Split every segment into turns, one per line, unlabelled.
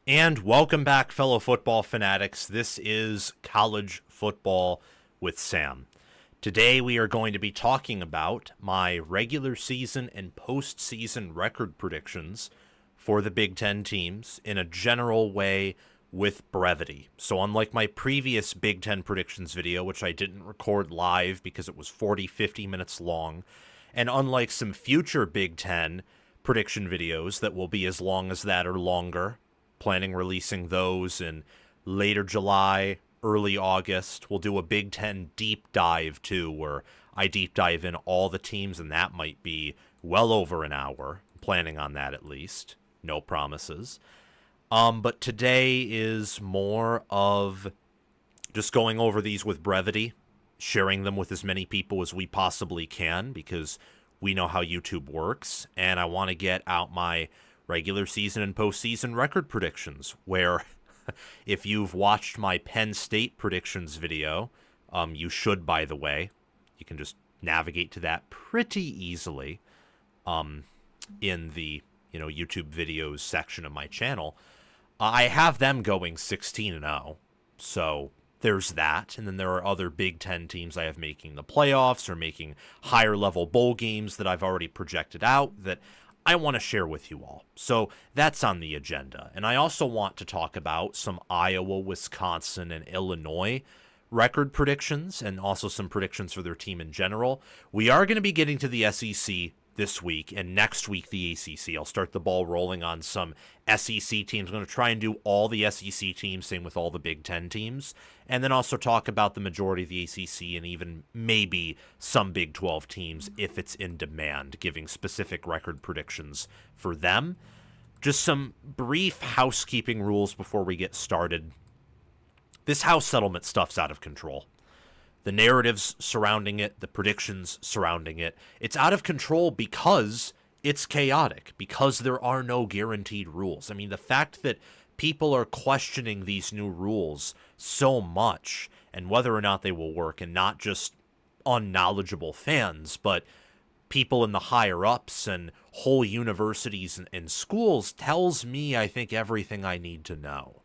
And welcome back, fellow football fanatics. This is College Football with Sam. Today we are going to be talking about my regular season and postseason record predictions for the Big Ten teams in a general way with brevity. So unlike my previous Big Ten predictions video, which I didn't record live because it was 50 minutes long, and unlike some future Big Ten prediction videos that will be as long as that or longer, planning releasing those in later July, early August. We'll do a Big Ten deep dive too, where I deep dive in all the teams, and that might be well over an hour. Planning on that at least. No promises. But today is more of just going over these with brevity, sharing them with as many people as we possibly can, because we know how YouTube works, and I want to get out my regular season and postseason record predictions, where if you've watched my Penn State predictions video, you should, by the way, you can just navigate to that pretty easily in the YouTube videos section of my channel. I have them going 16-0, so there's that. And then there are other Big Ten teams I have making the playoffs or making higher level bowl games that I've already projected out that I want to share with you all. So that's on the agenda. And I also want to talk about some Iowa, Wisconsin, and Illinois record predictions, and also some predictions for their team in general. We are going to be getting to the SEC this week, and next week the ACC. I'll start the ball rolling on some SEC teams. I'm going to try and do all the SEC teams, same with all the Big Ten teams, and then also talk about the majority of the ACC and even maybe some Big 12 teams if it's in demand, giving specific record predictions for them. Just some brief housekeeping rules before we get started. This house settlement stuff's out of control. The narratives surrounding it, the predictions surrounding it, it's out of control because it's chaotic, because there are no guaranteed rules. I mean, the fact that people are questioning these new rules so much and whether or not they will work, and not just unknowledgeable fans, but people in the higher ups and whole universities and schools, tells me, I think, everything I need to know.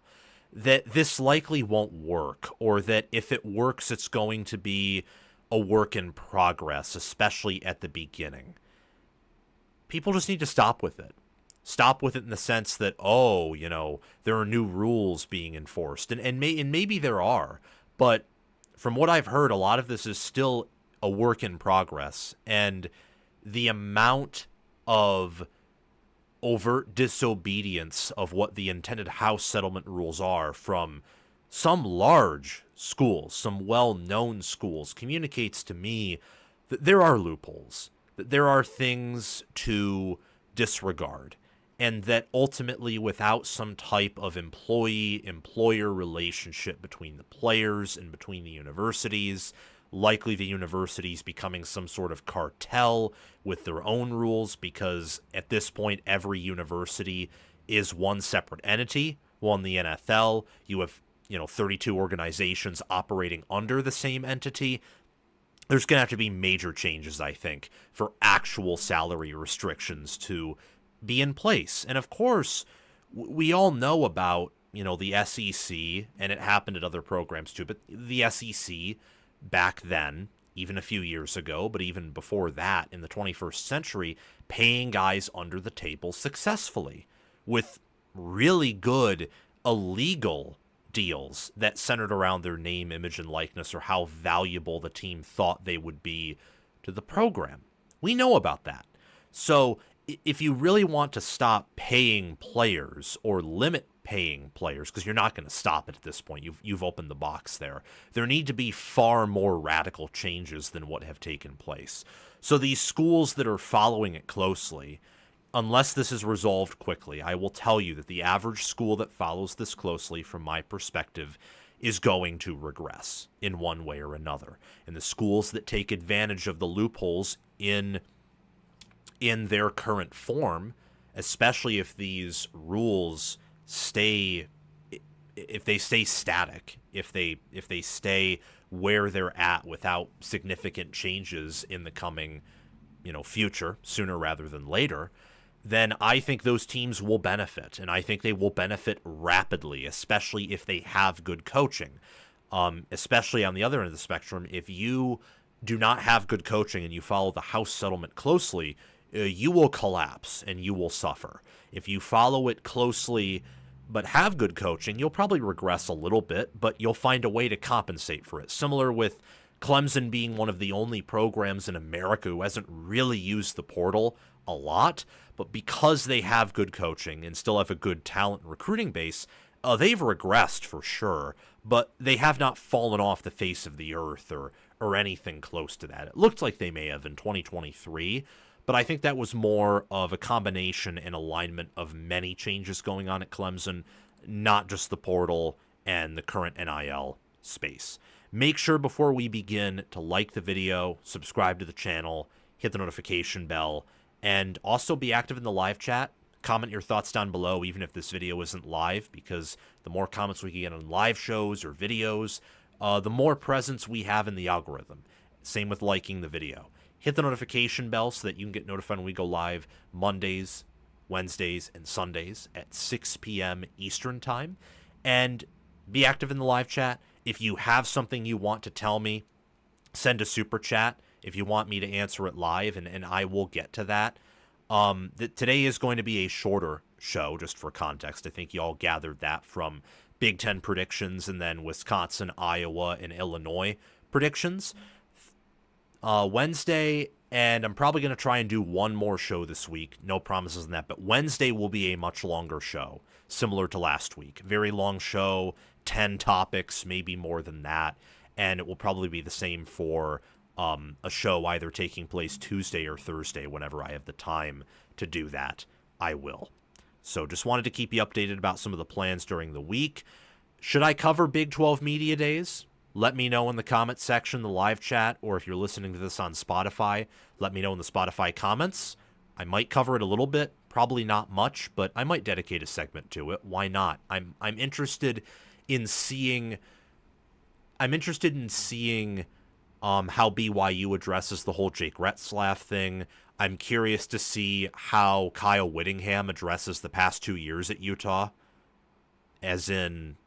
That this likely won't work, or that if it works, it's going to be a work in progress, especially at the beginning. People just need to stop with it. Stop with it in the sense that, there are new rules being enforced. And maybe there are, but from what I've heard, a lot of this is still a work in progress. And the amount of overt disobedience of what the intended house settlement rules are from some large schools, some well-known schools, communicates to me that there are loopholes, that there are things to disregard, and that ultimately, without some type of employee-employer relationship between the players and between the universities, likely the universities becoming some sort of cartel with their own rules, because at this point every university is one separate entity. Well, in the NFL, you have 32 organizations operating under the same entity. There's going to have to be major changes, I think, for actual salary restrictions to be in place. And of course, we all know about the SEC, and it happened at other programs too, but the SEC back then, even a few years ago, but even before that, in the 21st century, paying guys under the table successfully with really good illegal deals that centered around their name, image, and likeness, or how valuable the team thought they would be to the program. We know about that. So if you really want to stop paying players or limit paying players, because you're not going to stop it at this point, you've opened the box there need to be far more radical changes than what have taken place. So these schools that are following it closely, unless this is resolved quickly, I will tell you that the average school that follows this closely, from my perspective, is going to regress in one way or another. And the schools that take advantage of the loopholes in their current form, especially if these rules stay static, if they stay where they're at without significant changes in the coming, future, sooner rather than later, then I think those teams will benefit, and I think they will benefit rapidly, especially if they have good coaching. Especially on the other end of the spectrum, if you do not have good coaching and you follow the House settlement closely, you will collapse and you will suffer. If you follow it closely but have good coaching, you'll probably regress a little bit, but you'll find a way to compensate for it. Similar with Clemson being one of the only programs in America who hasn't really used the portal a lot, but because they have good coaching and still have a good talent and recruiting base, they've regressed for sure, but they have not fallen off the face of the earth or anything close to that. It looked like they may have in 2023, but I think that was more of a combination and alignment of many changes going on at Clemson, not just the portal and the current NIL space. Make sure before we begin to like the video, subscribe to the channel, hit the notification bell, and also be active in the live chat. Comment your thoughts down below, even if this video isn't live, because the more comments we can get on live shows or videos, the more presence we have in the algorithm. Same with liking the video. Hit the notification bell so that you can get notified when we go live Mondays, Wednesdays, and Sundays at 6 p.m. Eastern Time. And be active in the live chat. If you have something you want to tell me, send a super chat if you want me to answer it live, and I will get to that. Today is going to be a shorter show, just for context. I think you all gathered that from Big Ten predictions and then Wisconsin, Iowa, and Illinois predictions. Wednesday, and I'm probably going to try and do one more show this week. No promises on that, but Wednesday will be a much longer show, similar to last week. Very long show, 10 topics, maybe more than that, and it will probably be the same for a show either taking place Tuesday or Thursday. Whenever I have the time to do that, I will. So just wanted to keep you updated about some of the plans during the week. Should I cover Big 12 Media Days? Let me know in the comments section, the live chat, or if you're listening to this on Spotify, let me know in the Spotify comments. I might cover it a little bit, probably not much, but I might dedicate a segment to it. Why not? I'm interested in seeing how BYU addresses the whole Jake Retzlaff thing. I'm curious to see how Kyle Whittingham addresses the past 2 years at Utah. As in,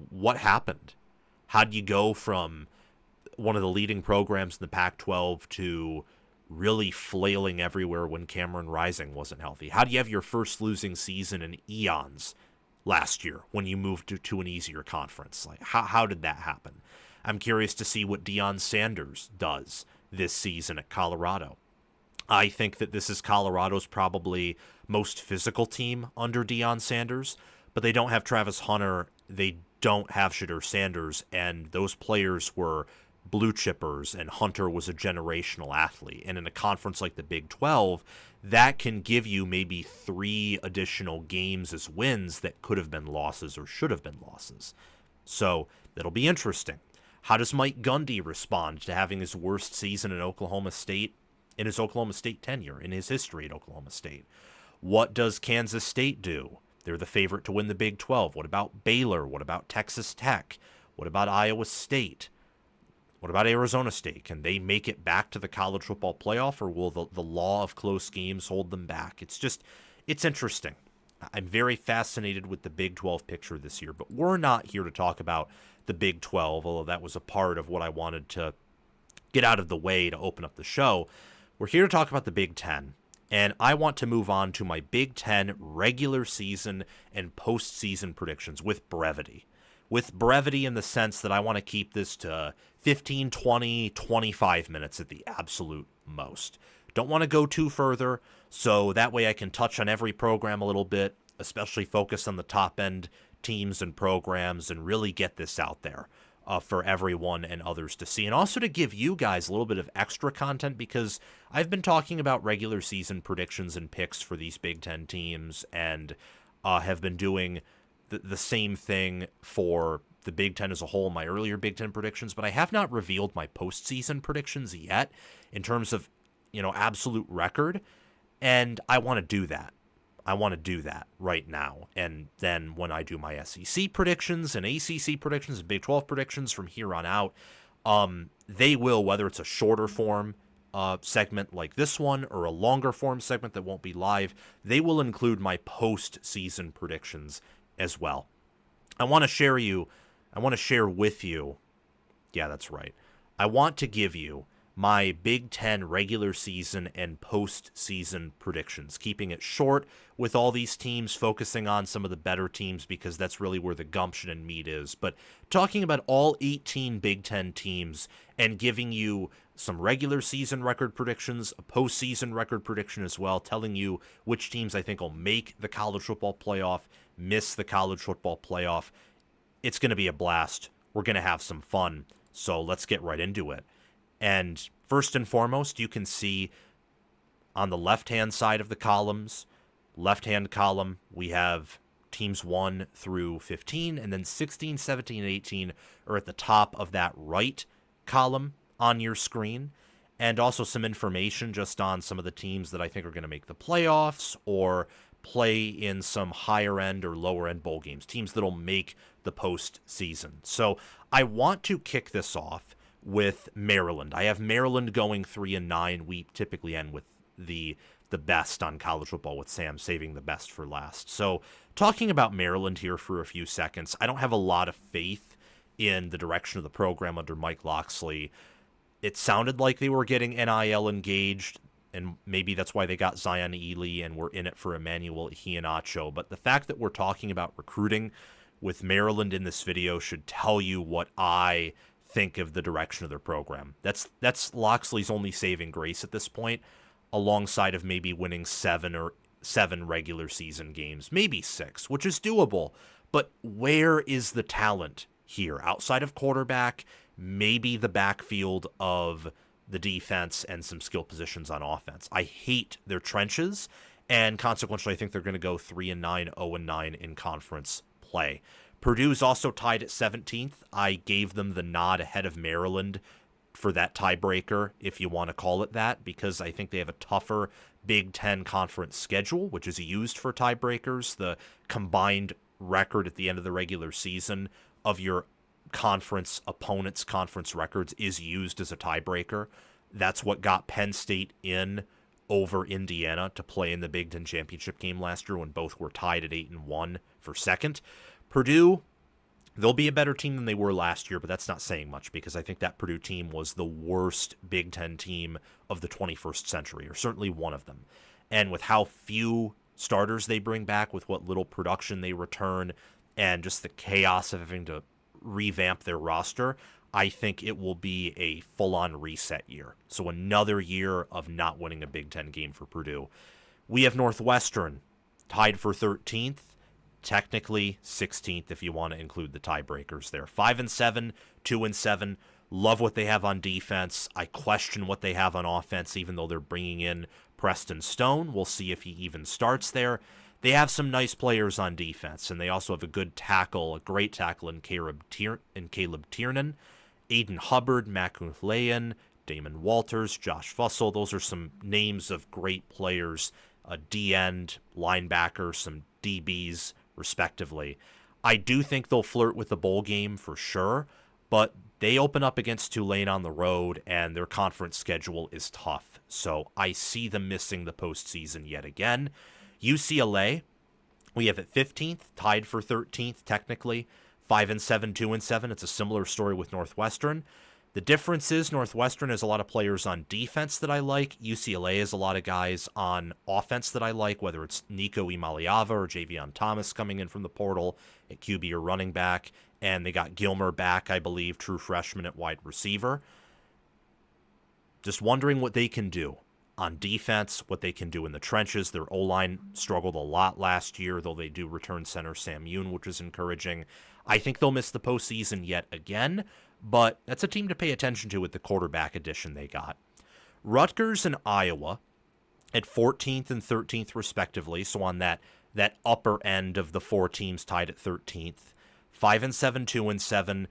what happened? How do you go from one of the leading programs in the Pac-12 to really flailing everywhere when Cameron Rising wasn't healthy? How do you have your first losing season in eons last year when you moved to an easier conference? Like, how did that happen? I'm curious to see what Deion Sanders does this season at Colorado. I think that this is Colorado's probably most physical team under Deion Sanders, but they don't have Travis Hunter. They don't have Shedeur Sanders, and those players were blue chippers, and Hunter was a generational athlete. And in a conference like the Big 12, that can give you maybe 3 additional games as wins that could have been losses or should have been losses. So that'll be interesting. How does Mike Gundy respond to having his worst season in Oklahoma State, in his Oklahoma State tenure, in his history at Oklahoma State? What does Kansas State do? They're the favorite to win the Big 12. What about Baylor? What about Texas Tech? What about Iowa State? What about Arizona State? Can they make it back to the college football playoff, or will the law of close games hold them back? It's interesting. I'm very fascinated with the Big 12 picture this year, but we're not here to talk about the Big 12, although that was a part of what I wanted to get out of the way to open up the show. We're here to talk about the Big 10. And I want to move on to my Big 10 regular season and postseason predictions with brevity. With brevity in the sense that I want to keep this to 15, 20, 25 minutes at the absolute most. Don't want to go too further, so that way I can touch on every program a little bit, especially focus on the top-end teams and programs, and really get this out there for everyone and others to see, and also to give you guys a little bit of extra content, because I've been talking about regular season predictions and picks for these Big Ten teams, and have been doing the same thing for the Big Ten as a whole in my earlier Big Ten predictions, but I have not revealed my postseason predictions yet in terms of, absolute record, and I want to do that. I want to do that right now. And then when I do my SEC predictions and ACC predictions and Big 12 predictions from here on out, they will, whether it's a shorter form segment like this one or a longer form segment that won't be live, they will include my postseason predictions as well. I want to share with you. Yeah, that's right. I want to give you my Big Ten regular season and postseason predictions, keeping it short with all these teams, focusing on some of the better teams because that's really where the gumption and meat is. But talking about all 18 Big Ten teams and giving you some regular season record predictions, a postseason record prediction as well, telling you which teams I think will make the college football playoff, miss the college football playoff. It's going to be a blast. We're going to have some fun. So let's get right into it. And first and foremost, you can see on the left-hand side of the columns, left-hand column, we have teams 1 through 15, and then 16, 17, and 18 are at the top of that right column on your screen. And also some information just on some of the teams that I think are going to make the playoffs or play in some higher-end or lower-end bowl games, teams that'll make the postseason. So I want to kick this off with Maryland. I have Maryland going 3-9. We typically end with the best on college football with Sam saving the best for last. So talking about Maryland here for a few seconds, I don't have a lot of faith in the direction of the program under Mike Locksley. It sounded like they were getting NIL engaged, and maybe that's why they got Zion Ely and were in it for Emmanuel Iheanacho. But the fact that we're talking about recruiting with Maryland in this video should tell you what I think of the direction of their program. That's Locksley's only saving grace at this point, alongside of maybe winning seven regular season games, maybe 6, which is doable. But where is the talent here? Outside of quarterback, maybe the backfield of the defense and some skill positions on offense. I hate their trenches, and consequently, I think they're going to go 3-9, 0-9 in conference play. Purdue's also tied at 17th. I gave them the nod ahead of Maryland for that tiebreaker, if you want to call it that, because I think they have a tougher Big Ten conference schedule, which is used for tiebreakers. The combined record at the end of the regular season of your conference opponents' conference records is used as a tiebreaker. That's what got Penn State in over Indiana to play in the Big Ten championship game last year when both were tied at 8-1 for second. Purdue, they'll be a better team than they were last year, but that's not saying much because I think that Purdue team was the worst Big Ten team of the 21st century, or certainly one of them. And with how few starters they bring back, with what little production they return, and just the chaos of having to revamp their roster, I think it will be a full-on reset year. So another year of not winning a Big Ten game for Purdue. We have Northwestern tied for 13th. Technically 16th if you want to include the tiebreakers there. 5-7, 2-7. Love what they have on defense. I question what they have on offense, even though they're bringing in Preston Stone. We'll see if he even starts there. They have some nice players on defense, and they also have a good tackle, a great tackle in Caleb Tiernan, Aiden Hubbard, Mac Uthleyan, Damon Walters, Josh Fussell. Those are some names of great players, a D-end, linebacker, some DBs, respectively. I do think they'll flirt with the bowl game for sure, but they open up against Tulane on the road, and their conference schedule is tough. So I see them missing the postseason yet again. UCLA, we have at 15th, tied for 13th technically, 5-7, 2-7. It's a similar story with Northwestern. The difference is Northwestern has a lot of players on defense that I like. UCLA has a lot of guys on offense that I like, whether it's Nico Imaliava or Javion Thomas coming in from the portal at QB or running back. And they got Gilmer back, I believe, true freshman at wide receiver. Just wondering what they can do on defense, what they can do in the trenches. Their O-line struggled a lot last year, though they do return center Sam Yoon, which is encouraging. I think they'll miss the postseason yet again, but that's a team to pay attention to with the quarterback addition they got. Rutgers and Iowa at 14th and 13th respectively, so on that upper end of the 4 teams tied at 13th. 5-7, 2-7.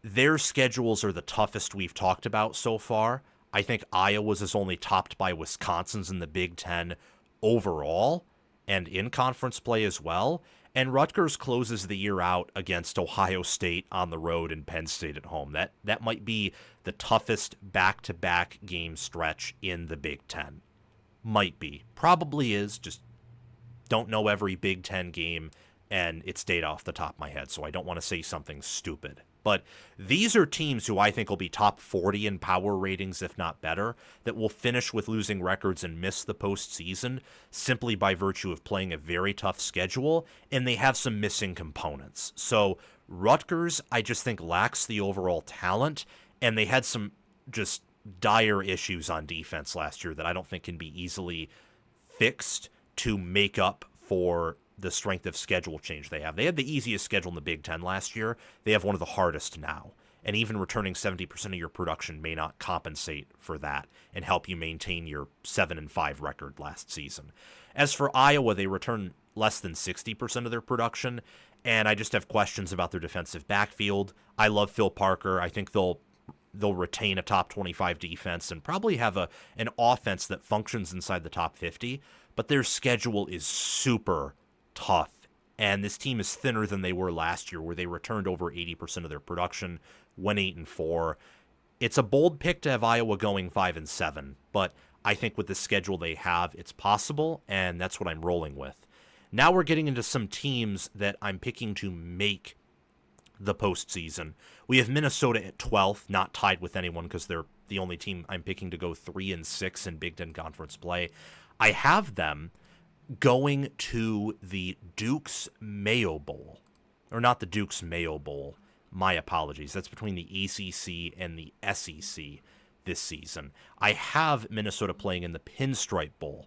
Their schedules are the toughest we've talked about so far. I think Iowa's is only topped by Wisconsin's in the Big Ten overall. and in conference play as well. And Rutgers closes the year out against Ohio State on the road and Penn State at home. That might be the toughest back-to-back game stretch in the Big Ten. Might be. Probably is. Just don't know every Big Ten game, and it's data off the top of my head, so I don't want to say something stupid. But these are teams who I think will be top 40 in power ratings, if not better, that will finish with losing records and miss the postseason simply by virtue of playing a very tough schedule, and they have some missing components. So Rutgers, I just think, lacks the overall talent, and they had some just dire issues on defense last year that I don't think can be easily fixed to make up for the strength of schedule change they have. They had the easiest schedule in the Big Ten last year. They have one of the hardest now. And even returning 70% of your production may not compensate for that and help you maintain your 7-5 record last season. As for Iowa, they return less than 60% of their production, and I just have questions about their defensive backfield. I love Phil Parker. I think they'll retain a top 25 defense and probably have an offense that functions inside the top 50, but their schedule is super tough, and this team is thinner than they were last year, where they returned over 80% of their production, went 8-4. It's a bold pick to have Iowa going 5-7, but I think with the schedule they have, it's possible, and that's what I'm rolling with. Now we're getting into some teams that I'm picking to make the postseason. We have Minnesota at 12th, not tied with anyone because they're the only team I'm picking to go 3-6 in Big Ten Conference play. I have them going to the Duke's Mayo Bowl. Or not the Duke's Mayo Bowl. My apologies. That's between the ACC and the SEC this season. I have Minnesota playing in the Pinstripe Bowl.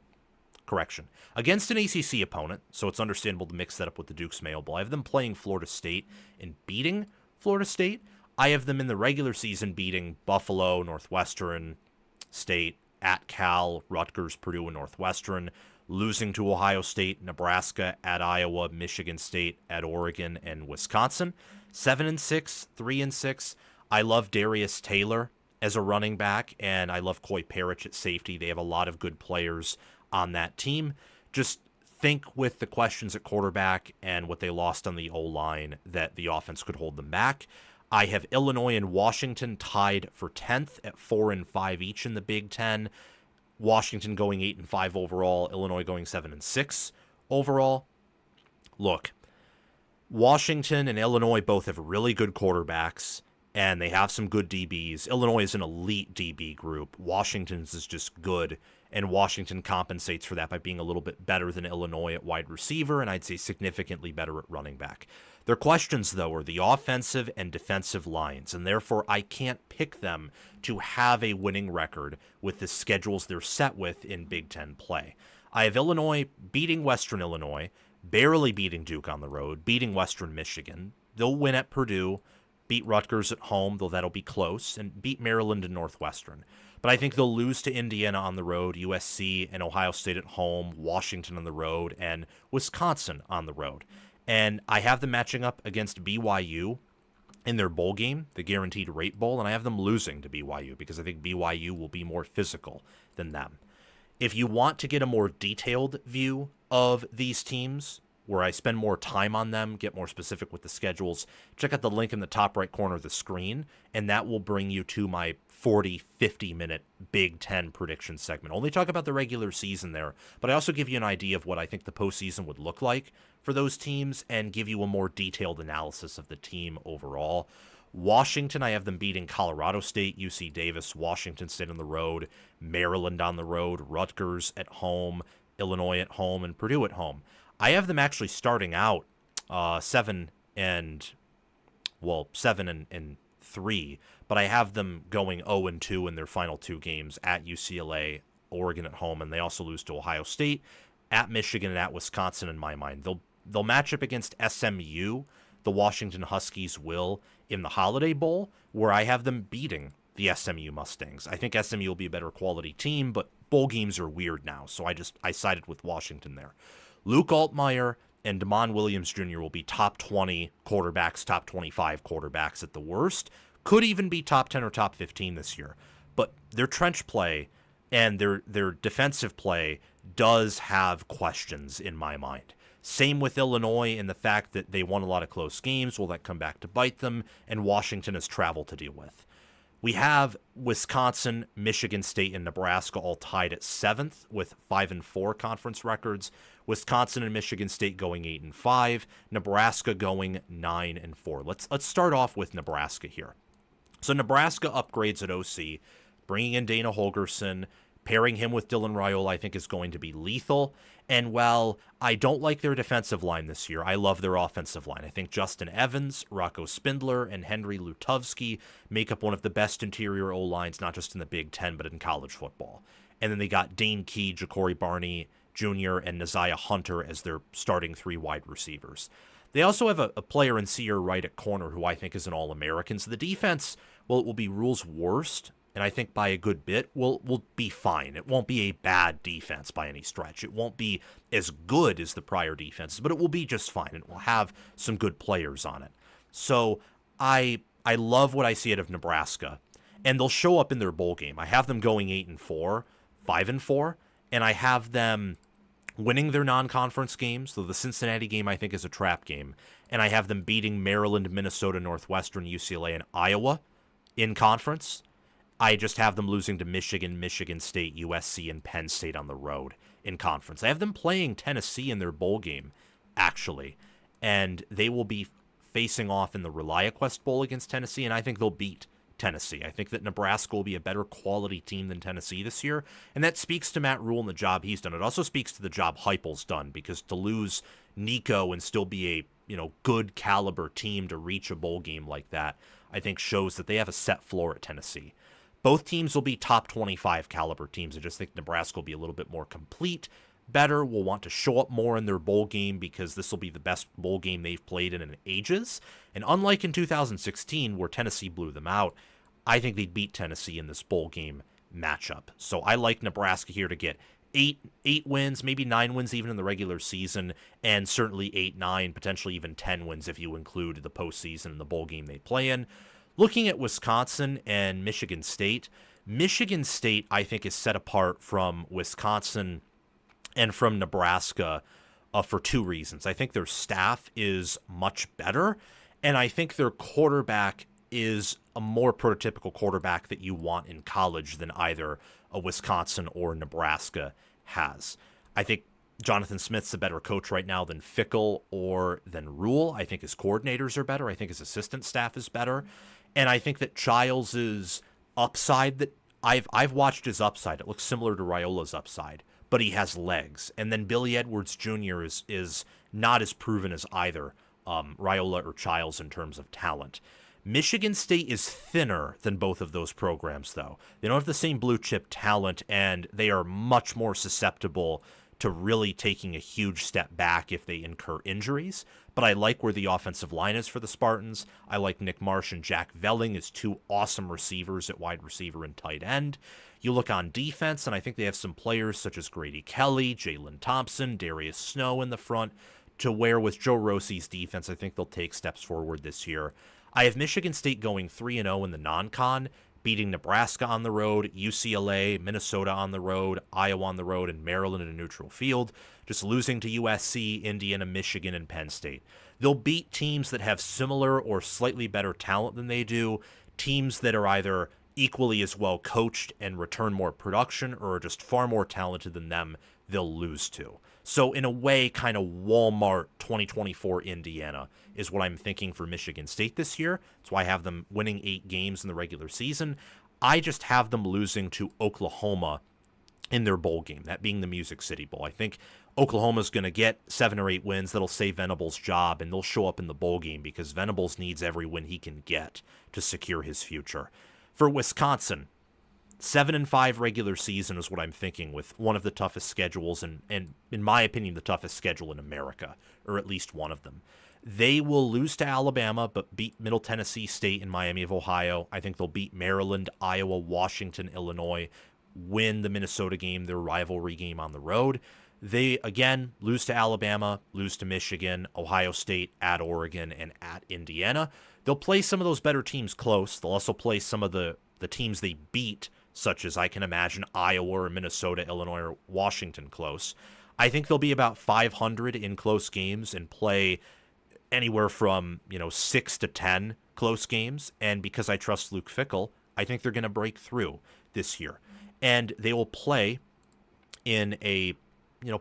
Correction. Against an ACC opponent, so it's understandable to mix that up with the Duke's Mayo Bowl. I have them playing Florida State and beating Florida State. I have them in the regular season beating Buffalo, Northwestern State, at Cal, Rutgers, Purdue, and Northwestern, losing to Ohio State, Nebraska, at Iowa, Michigan State, at Oregon, and Wisconsin. 7-6, 3-6. I love Darius Taylor as a running back, and I love Coy Parrish at safety. They have a lot of good players on that team. Just think with the questions at quarterback and what they lost on the O-line that the offense could hold them back. I have Illinois and Washington tied for 10th at 4-5 each in the Big Ten. Washington going 8-5 overall, Illinois going 7-6 overall. Look, Washington and Illinois both have really good quarterbacks, and they have some good DBs. Illinois is an elite DB group. Washington's is just good, and Washington compensates for that by being a little bit better than Illinois at wide receiver, and I'd say significantly better at running back. Their questions, though, are the offensive and defensive lines, and therefore I can't pick them to have a winning record with the schedules they're set with in Big Ten play. I have Illinois beating Western Illinois, barely beating Duke on the road, beating Western Michigan. They'll win at Purdue, beat Rutgers at home, though that'll be close, and beat Maryland and Northwestern. But I think they'll lose to Indiana on the road, USC and Ohio State at home, Washington on the road, and Wisconsin on the road. And I have them matching up against BYU in their bowl game, the Guaranteed Rate Bowl, and I have them losing to BYU because I think BYU will be more physical than them. If you want to get a more detailed view of these teams, where I spend more time on them, get more specific with the schedules, check out the link in the top right corner of the screen, and that will bring you to my 40, 50-minute Big Ten prediction segment. Only talk about the regular season there, but I also give you an idea of what I think the postseason would look like for those teams and give you a more detailed analysis of the team overall. Washington, I have them beating Colorado State, UC Davis, Washington State on the road, Maryland on the road, Rutgers at home, Illinois at home, and Purdue at home. I have them actually starting out 7-3, but I have them going 0-2 in their final two games at UCLA, Oregon at home, and they also lose to Ohio State, at Michigan, and at Wisconsin. In my mind, they'll match up against SMU. The Washington Huskies will in the Holiday Bowl, where I have them beating the SMU Mustangs. I think SMU will be a better quality team, but bowl games are weird now, so I sided with Washington there. Luke Altmaier and Damon Williams Jr. will be top 20 quarterbacks, top 25 quarterbacks at the worst. Could even be top 10 or top 15 this year. But their trench play and their defensive play does have questions in my mind. Same with Illinois and the fact that they won a lot of close games. Will that come back to bite them? And Washington has travel to deal with. We have Wisconsin, Michigan State, and Nebraska all tied at 7th with 5-4 conference records. Wisconsin and Michigan State going 8-5. Nebraska going 9-4. Let's start off with Nebraska here. So Nebraska upgrades at OC, bringing in Dana Holgerson. Pairing him with Dylan Raiola, I think, is going to be lethal. And while I don't like their defensive line this year, I love their offensive line. I think Justin Evans, Rocco Spindler, and Henry Lutovsky make up one of the best interior O-lines, not just in the Big Ten, but in college football. And then they got Dane Key, Ja'Cory Barney Jr., and Naziah Hunter as their starting 3 wide receivers. They also have a player in Sear Wright at corner who I think is an All-American. So the defense, well, it will be Rhule's worst, and I think by a good bit, will be fine. It won't be a bad defense by any stretch. It won't be as good as the prior defenses, but it will be just fine. It will have some good players on it. So I love what I see out of Nebraska, and they'll show up in their bowl game. I have them going 8-4, 5-4, and I have them winning their non-conference games, though the Cincinnati game I think is a trap game, and I have them beating Maryland, Minnesota, Northwestern, UCLA, and Iowa in conference. I just have them losing to Michigan, Michigan State, USC, and Penn State on the road in conference. I have them playing Tennessee in their bowl game, actually, and they will be facing off in the ReliaQuest Bowl against Tennessee, and I think they'll beat Tennessee. I think that Nebraska will be a better quality team than Tennessee this year, and that speaks to Matt Rhule and the job he's done. It also speaks to the job Heupel's done, because to lose Nico and still be a good caliber team to reach a bowl game like that, I think shows that they have a set floor at Tennessee. Both teams will be top 25 caliber teams. I just think Nebraska will be a little bit more complete, better, will want to show up more in their bowl game because this will be the best bowl game they've played in ages. And unlike in 2016 where Tennessee blew them out, I think they'd beat Tennessee in this bowl game matchup. So I like Nebraska here to get eight wins, maybe 9 wins even in the regular season, and certainly 8, 9, potentially even 10 wins if you include the postseason and the bowl game they play in. Looking at Wisconsin and Michigan State, I think, is set apart from Wisconsin and from Nebraska for 2 reasons. I think their staff is much better, and I think their quarterback is a more prototypical quarterback that you want in college than either a Wisconsin or Nebraska has. I think Jonathan Smith's a better coach right now than Fickell or than Rhule. I think his coordinators are better. I think his assistant staff is better. And I think that Childs' upside, that I've watched his upside. It looks similar to Raiola's upside, but he has legs. And then Billy Edwards Jr. is not as proven as either Raiola or Childs in terms of talent. Michigan State is thinner than both of those programs, though. They don't have the same blue chip talent, and they are much more susceptible to really taking a huge step back if they incur injuries. But I like where the offensive line is for the Spartans. I like Nick Marsh and Jack Velling as 2 awesome receivers at wide receiver and tight end. You look on defense, and I think they have some players such as Grady Kelly, Jalen Thompson, Darius Snow in the front, to where with Joe Rossi's defense, I think they'll take steps forward this year. I have Michigan State going 3-0 in the non-con, beating Nebraska on the road, UCLA, Minnesota on the road, Iowa on the road, and Maryland in a neutral field, just losing to USC, Indiana, Michigan, and Penn State. They'll beat teams that have similar or slightly better talent than they do, teams that are either equally as well coached and return more production or are just far more talented than them, they'll lose to. So in a way, kind of Walmart 2024 Indiana is what I'm thinking for Michigan State this year. That's why I have them winning 8 games in the regular season. I just have them losing to Oklahoma in their bowl game, that being the Music City Bowl. I think Oklahoma's going to get 7 or 8 wins that'll save Venables' job, and they'll show up in the bowl game because Venables needs every win he can get to secure his future. For Wisconsin, 7-5 regular season is what I'm thinking, with one of the toughest schedules, and in my opinion, the toughest schedule in America, or at least one of them. They will lose to Alabama, but beat Middle Tennessee State and Miami of Ohio. I think they'll beat Maryland, Iowa, Washington, Illinois, win the Minnesota game, their rivalry game on the road. They, again, lose to Alabama, lose to Michigan, Ohio State, at Oregon, and at Indiana. They'll play some of those better teams close. They'll also play some of the teams they beat such as I can imagine Iowa or Minnesota, Illinois, or Washington close. I think they'll be about 500 in close games and play anywhere from 6 to 10 close games. And because I trust Luke Fickell, I think they're going to break through this year, and they will play in a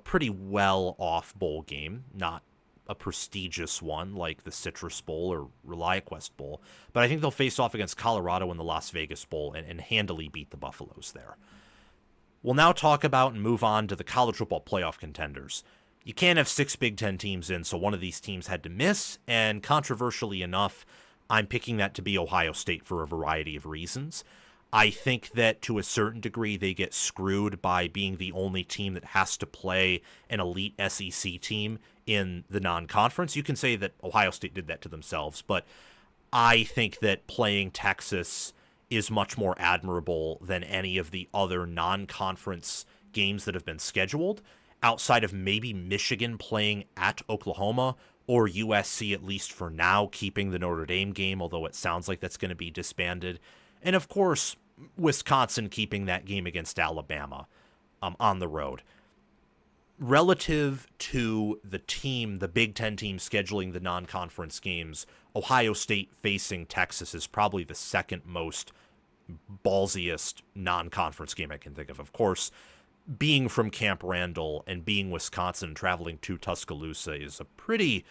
pretty well off bowl game, not a prestigious one like the Citrus Bowl or ReliaQuest Bowl, but I think they'll face off against Colorado in the Las Vegas Bowl and handily beat the Buffaloes there. We'll now talk about and move on to the college football playoff contenders. You can't have 6 Big Ten teams in, so one of these teams had to miss, and controversially enough, I'm picking that to be Ohio State for a variety of reasons. I think that to a certain degree they get screwed by being the only team that has to play an elite SEC team in the non-conference. You can say that Ohio State did that to themselves, but I think that playing Texas is much more admirable than any of the other non-conference games that have been scheduled, outside of maybe Michigan playing at Oklahoma, or USC, at least for now, keeping the Notre Dame game, although it sounds like that's going to be disbanded. And of course, Wisconsin keeping that game against Alabama on the road. Relative to the Big Ten team scheduling the non-conference games, Ohio State facing Texas is probably the second most ballsiest non-conference game I can think of. Of course, being from Camp Randall and being Wisconsin and traveling to Tuscaloosa is a pretty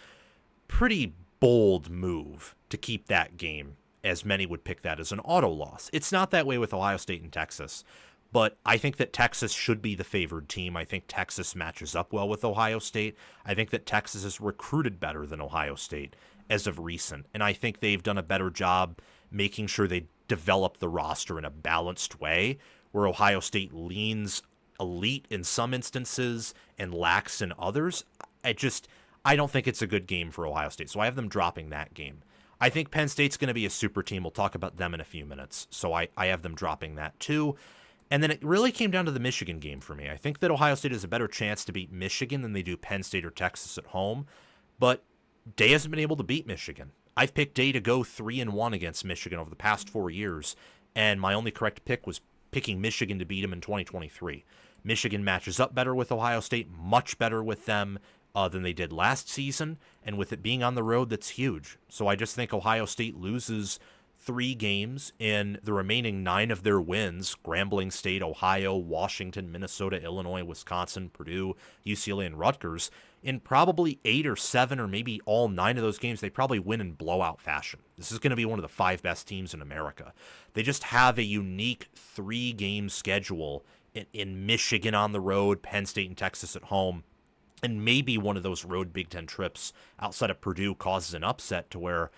bold move to keep that game, as many would pick that as an auto loss. It's not that way with Ohio State and Texas, but I think that Texas should be the favored team. I think Texas matches up well with Ohio State. I think that Texas is recruited better than Ohio State as of recent, and I think they've done a better job making sure they develop the roster in a balanced way, where Ohio State leans elite in some instances and lax in others. I don't think it's a good game for Ohio State, so I have them dropping that game. I think Penn State's going to be a super team. We'll talk about them in a few minutes, so I have them dropping that too. And then it really came down to the Michigan game for me. I think that Ohio State has a better chance to beat Michigan than they do Penn State or Texas at home, but Day hasn't been able to beat Michigan. I've picked Day to go 3-1 against Michigan over the past 4 years, and my only correct pick was picking Michigan to beat him in 2023. Michigan matches up better with Ohio State, much better with them than they did last season, and with it being on the road, that's huge. So I just think Ohio State loses 3 games in the remaining 9 of their wins: Grambling State, Ohio, Washington, Minnesota, Illinois, Wisconsin, Purdue, UCLA, and Rutgers. In probably 8 or 7 or maybe all 9 of those games, they probably win in blowout fashion. This is going to be one of the 5 best teams in America. They just have a unique 3-game schedule in Michigan on the road, Penn State and Texas at home, and maybe one of those road Big Ten trips outside of Purdue causes an upset to where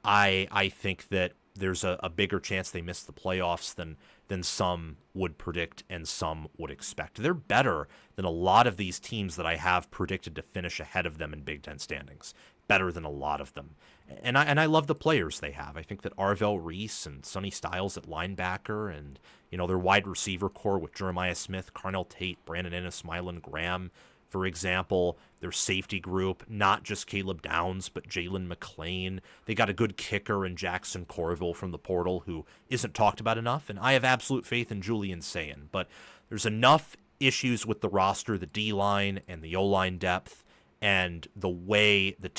I think that there's a bigger chance they miss the playoffs than some would predict and some would expect. They're better than a lot of these teams that I have predicted to finish ahead of them in Big Ten standings. Better than a lot of them. And I love the players they have. I think that Arvell Reese and Sonny Styles at linebacker, and their wide receiver core with Jeremiah Smith, Carnell Tate, Brandon Ennis, Mylan Graham, for example, their safety group, not just Caleb Downs, but Jalen McClain. They got a good kicker in Jackson Corville from the portal, who isn't talked about enough, and I have absolute faith in Julian Sayin. But there's enough issues with the roster, the D-line and the O-line depth, and the way the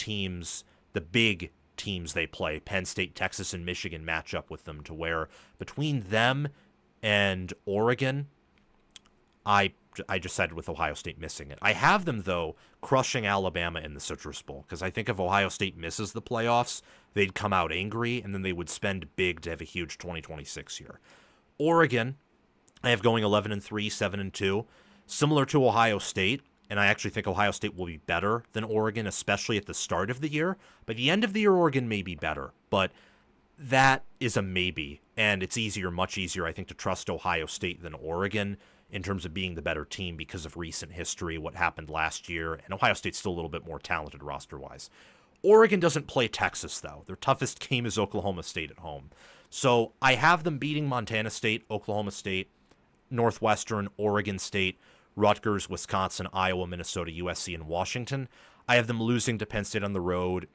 big teams they play, Penn State, Texas, and Michigan, match up with them, to where between them and Oregon, I just sided with Ohio State missing it. I have them, though, crushing Alabama in the Citrus Bowl, because I think if Ohio State misses the playoffs, they'd come out angry, and then they would spend big to have a huge 2026 year. Oregon, I have going 11-3, 7-2, similar to Ohio State, and I actually think Ohio State will be better than Oregon, especially at the start of the year. By the end of the year, Oregon may be better, but that is a maybe, and it's much easier, I think, to trust Ohio State than Oregon in terms of being the better team because of recent history, what happened last year, and Ohio State's still a little bit more talented roster-wise. Oregon doesn't play Texas, though. Their toughest game is Oklahoma State at home. So I have them beating Montana State, Oklahoma State, Northwestern, Oregon State, Rutgers, Wisconsin, Iowa, Minnesota, USC, and Washington. I have them losing to Penn State on the road,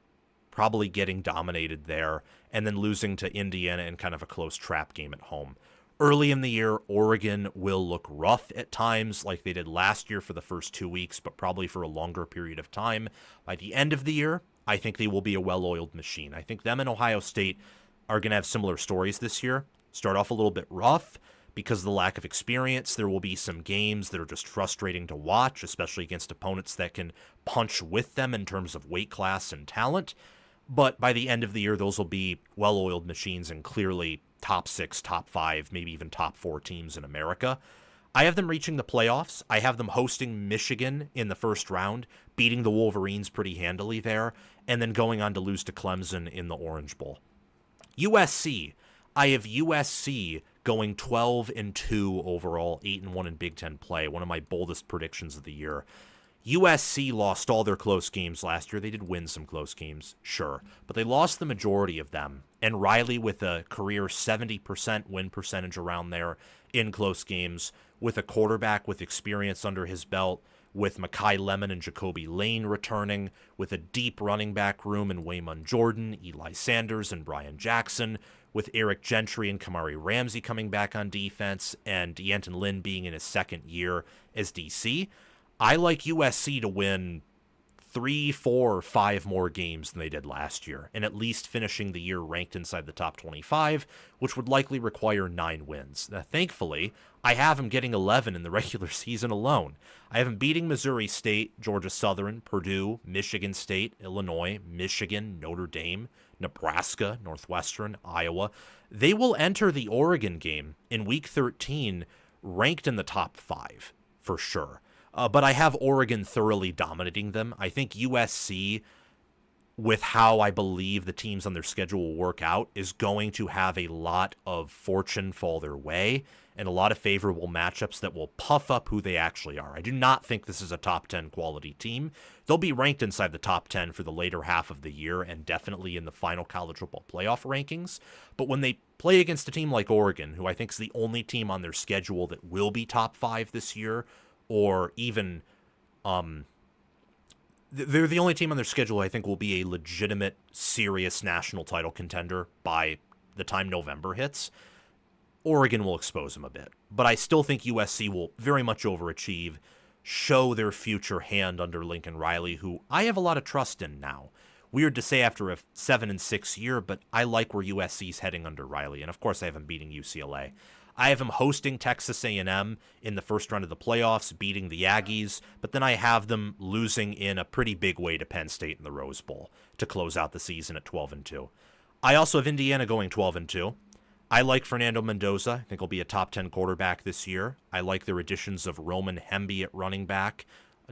probably getting dominated there, and then losing to Indiana in kind of a close trap game at home. Early in the year, Oregon will look rough at times, like they did last year for the first 2 weeks, but probably for a longer period of time. By the end of the year, I think they will be a well-oiled machine. I think them and Ohio State are going to have similar stories this year. Start off a little bit rough because of the lack of experience. There will be some games that are just frustrating to watch, especially against opponents that can punch with them in terms of weight class and talent. But by the end of the year, those will be well-oiled machines and clearly top 6, top 5, maybe even top 4 teams in America. I have them reaching the playoffs. I have them hosting Michigan in the first round, beating the Wolverines pretty handily there, and then going on to lose to Clemson in the Orange Bowl. USC. I have USC going 12-2 overall, 8-1 in Big Ten play, one of my boldest predictions of the year. USC lost all their close games last year. They did win some close games, sure, but they lost the majority of them. And Riley, with a career 70% win percentage around there in close games, with a quarterback with experience under his belt, with Makai Lemon and Jacoby Lane returning, with a deep running back room in Waymon Jordan, Eli Sanders, and Brian Jackson, with Eric Gentry and Kamari Ramsey coming back on defense, and D'Anton Lynn being in his second year as DC. I like USC to win 3, 4, 5 more games than they did last year, and at least finishing the year ranked inside the top 25, which would likely require 9 wins. Now, thankfully, I have them getting 11 in the regular season alone. I have them beating Missouri State, Georgia Southern, Purdue, Michigan State, Illinois, Michigan, Notre Dame, Nebraska, Northwestern, Iowa. They will enter the Oregon game in Week 13 ranked in the top 5, for sure. But I have Oregon thoroughly dominating them. I think USC, with how I believe the teams on their schedule will work out, is going to have a lot of fortune fall their way and a lot of favorable matchups that will puff up who they actually are. I do not think this is a top 10 quality team. They'll be ranked inside the top 10 for the later half of the year and definitely in the final college football playoff rankings. But when they play against a team like Oregon, who I think is the only team on their schedule that will be top 5 this year, or even they're the only team on their schedule I think will be a legitimate, serious national title contender by the time November hits. Oregon will expose them a bit, but I still think USC will very much overachieve, show their future hand under Lincoln Riley, who I have a lot of trust in now. Weird to say after a 7-6 year, but I like where USC's heading under Riley, and of course I have them beating UCLA. I have them hosting Texas A&M in the first round of the playoffs, beating the Aggies, but then I have them losing in a pretty big way to Penn State in the Rose Bowl to close out the season at 12-2. I also have Indiana going 12-2. I like Fernando Mendoza. I think he'll be a top 10 quarterback this year. I like their additions of Roman Hemby at running back,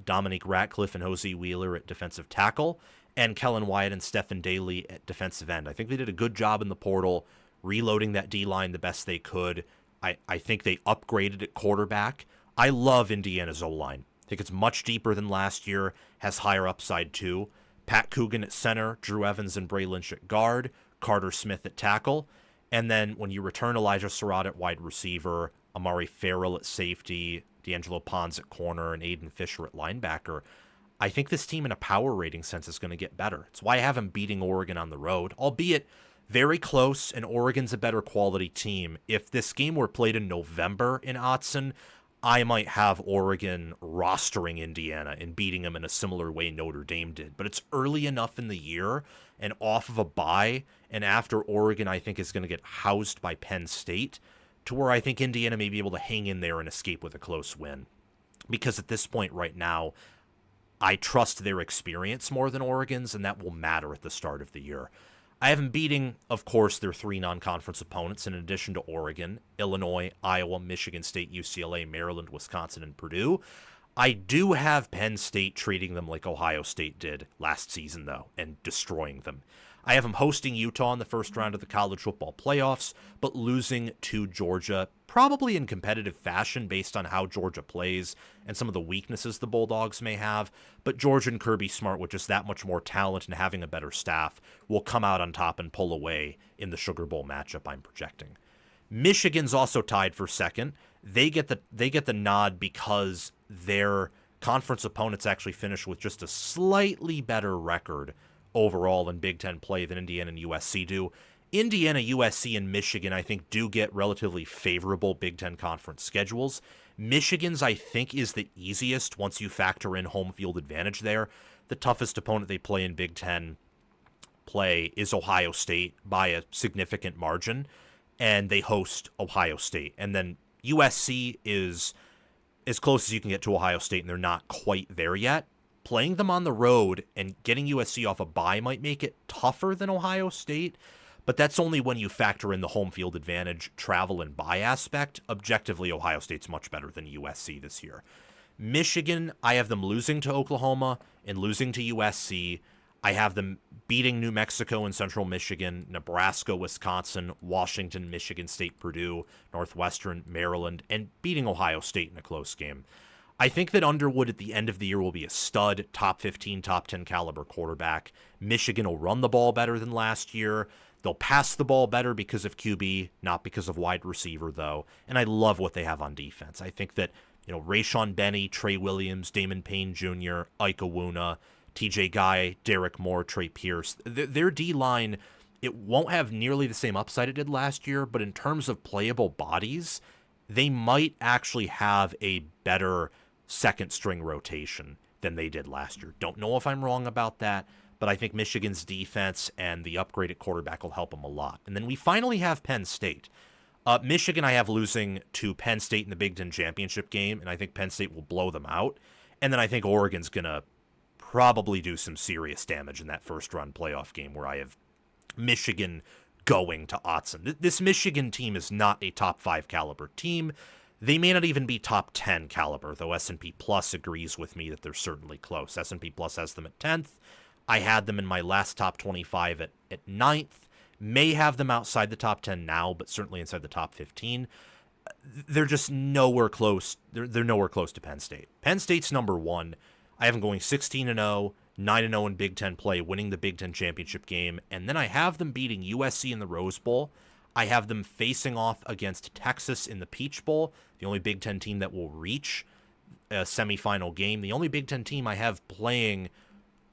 Dominique Ratcliffe and Hosea Wheeler at defensive tackle, and Kellen Wyatt and Stephen Daly at defensive end. I think they did a good job in the portal, reloading that D-line the best they could. I think they upgraded at quarterback. I love Indiana's O-line. I think it's much deeper than last year, has higher upside too. Pat Coogan at center, Drew Evans and Bray Lynch at guard, Carter Smith at tackle. And then when you return Elijah Surratt at wide receiver, Amari Farrell at safety, D'Angelo Pons at corner, and Aiden Fisher at linebacker, I think this team in a power rating sense is going to get better. It's why I have them beating Oregon on the road, albeit very close, and Oregon's a better quality team. If this game were played in November in Autzen, I might have Oregon rostering Indiana and beating them in a similar way Notre Dame did. But it's early enough in the year and off of a bye, and after Oregon, I think, is going to get housed by Penn State, to where I think Indiana may be able to hang in there and escape with a close win. Because at this point right now, I trust their experience more than Oregon's, and that will matter at the start of the year. I have them beating, of course, their 3 non-conference opponents in addition to Oregon, Illinois, Iowa, Michigan State, UCLA, Maryland, Wisconsin, and Purdue. I do have Penn State treating them like Ohio State did last season, though, and destroying them. I have them hosting Utah in the first round of the college football playoffs, but losing to Georgia, probably in competitive fashion based on how Georgia plays and some of the weaknesses the Bulldogs may have. But Georgia and Kirby Smart, with just that much more talent and having a better staff, will come out on top and pull away in the Sugar Bowl matchup I'm projecting. Michigan's also tied for second. They get the nod because their conference opponents actually finish with just a slightly better record overall in Big Ten play than Indiana and USC do. Indiana, USC, and Michigan, I think, do get relatively favorable Big Ten Conference schedules. Michigan's, I think, is the easiest once you factor in home field advantage there. The toughest opponent they play in Big Ten play is Ohio State by a significant margin, and they host Ohio State. And then USC is as close as you can get to Ohio State, and they're not quite there yet. Playing them on the road and getting USC off a bye might make it tougher than Ohio State, but that's only when you factor in the home field advantage, travel, and bye aspect. Objectively, Ohio State's much better than USC this year. Michigan, I have them losing to Oklahoma and losing to USC. I have them beating New Mexico and Central Michigan, Nebraska, Wisconsin, Washington, Michigan State, Purdue, Northwestern, Maryland, and beating Ohio State in a close game. I think that Underwood at the end of the year will be a stud, top 15, top 10 caliber quarterback. Michigan will run the ball better than last year. They'll pass the ball better because of QB, not because of wide receiver, though. And I love what they have on defense. I think that, Rayshon Benny, Trey Williams, Damon Payne Jr., Ike Awuna, TJ Guy, Derek Moore, Trey Pierce, their D-line, it won't have nearly the same upside it did last year, but in terms of playable bodies, they might actually have a better second-string rotation than they did last year. Don't know if I'm wrong about that, but I think Michigan's defense and the upgraded quarterback will help them a lot. And then we finally have Penn State. Michigan I have losing to Penn State in the Big Ten Championship game, and I think Penn State will blow them out. And then I think Oregon's going to probably do some serious damage in that first-round playoff game where I have Michigan going to Autzen. This Michigan team is not a top 5 caliber team. They may not even be top 10 caliber, though S&P Plus agrees with me that they're certainly close. S&P Plus has them at 10th. I had them in my last top 25 at 9th. May have them outside the top 10 now, but certainly inside the top 15. They're just nowhere close. They're nowhere close to Penn State. Penn State's number 1. I have them going 16-0, 9-0 in Big Ten play, winning the Big Ten championship game, and then I have them beating USC in the Rose Bowl. I have them facing off against Texas in the Peach Bowl, the only Big Ten team that will reach a semifinal game. The only Big Ten team I have playing,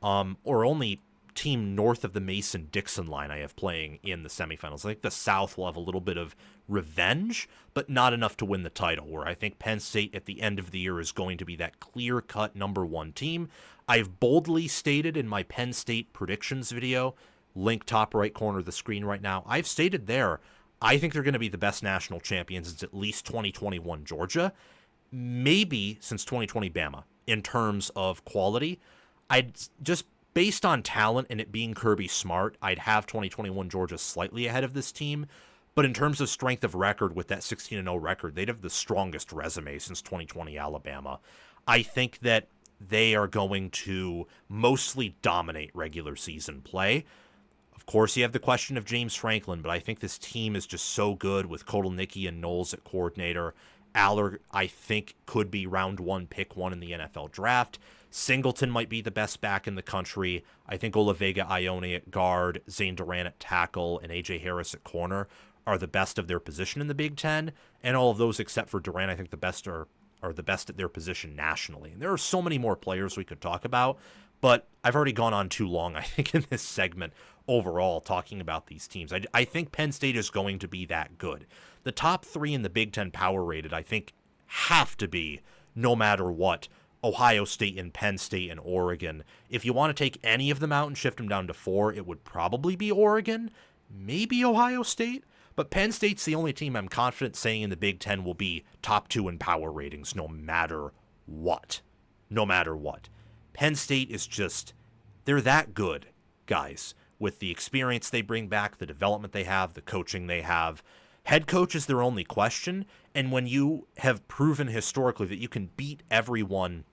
or only team north of the Mason-Dixon line I have playing in the semifinals. I think the South will have a little bit of revenge, but not enough to win the title, where I think Penn State at the end of the year is going to be that clear-cut number 1 team. I've boldly stated in my Penn State predictions video, link top right corner of the screen right now, I've stated there, I think they're going to be the best national champions since at least 2021 Georgia, maybe since 2020 Bama, in terms of quality. I'd just, based on talent and it being Kirby Smart, I'd have 2021 Georgia slightly ahead of this team. But in terms of strength of record with that 16-0 record, they'd have the strongest resume since 2020 Alabama. I think that they are going to mostly dominate regular season play. Of course, you have the question of James Franklin, but I think this team is just so good with Kotelnicki and Knowles at coordinator. Aller, I think, could be round 1, pick 1 in the NFL draft. Singleton might be the best back in the country. I think Olavega Ione at guard, Zane Duran at tackle, and A.J. Harris at corner are the best of their position in the Big Ten. And all of those except for Duran, I think the best are the best at their position nationally. And there are so many more players we could talk about, but I've already gone on too long, I think, in this segment overall talking about these teams. I think Penn State is going to be that good. The top 3 in the Big Ten power rated, I think, have to be, no matter what, Ohio State and Penn State and Oregon. If you want to take any of them out and shift them down to 4, it would probably be Oregon, maybe Ohio State. But Penn State's the only team I'm confident saying in the Big Ten will be top 2 in power ratings no matter what. No matter what. Penn State is just, they're that good, guys, with the experience they bring back, the development they have, the coaching they have. Head coach is their only question, and when you have proven historically that you can beat everyone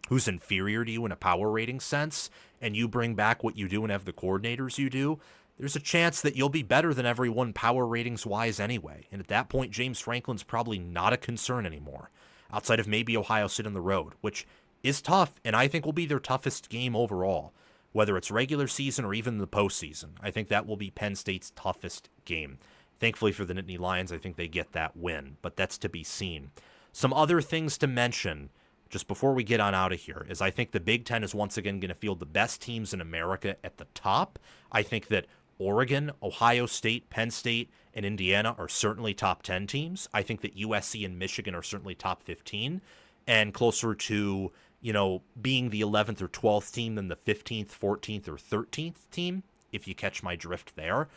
who's inferior to you in a power rating sense, and you bring back what you do and have the coordinators you do, there's a chance that you'll be better than everyone power ratings-wise anyway. And at that point, James Franklin's probably not a concern anymore, outside of maybe Ohio State on the road, which is tough, and I think will be their toughest game overall, whether it's regular season or even the postseason. I think that will be Penn State's toughest game. Thankfully for the Nittany Lions, I think they get that win, but that's to be seen. Some other things to mention just before we get on out of here is I think the Big Ten is once again going to field the best teams in America at the top. I think that Oregon, Ohio State, Penn State, and Indiana are certainly top 10 teams. I think that USC and Michigan are certainly top 15 and closer to, being the 11th or 12th team than the 15th, 14th, or 13th team, if you catch my drift there.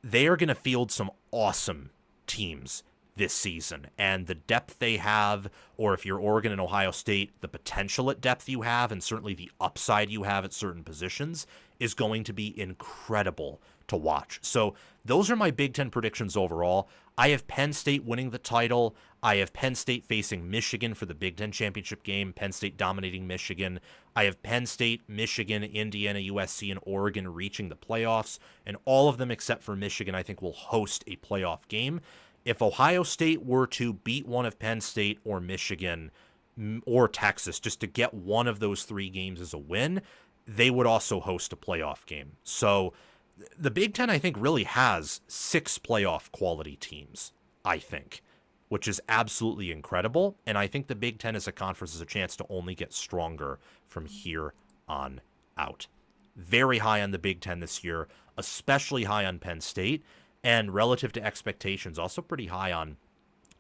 They are going to field some awesome teams this season, and the depth they have, or if you're Oregon and Ohio State, the potential at depth you have, and certainly the upside you have at certain positions, is going to be incredible to watch. So those are my Big Ten predictions overall. I have Penn State winning the title. I have Penn State facing Michigan for the Big Ten championship game, Penn State dominating Michigan. I have Penn State, Michigan, Indiana, USC, and Oregon reaching the playoffs, and all of them except for Michigan I think will host a playoff game. If Ohio State were to beat one of Penn State or Michigan or Texas, just to get one of those three games as a win, they would also host a playoff game. So the Big Ten, I think, really has 6 playoff quality teams, I think, which is absolutely incredible. And I think the Big Ten as a conference has a chance to only get stronger from here on out. Very high on the Big Ten this year, especially high on Penn State. And relative to expectations, also pretty high on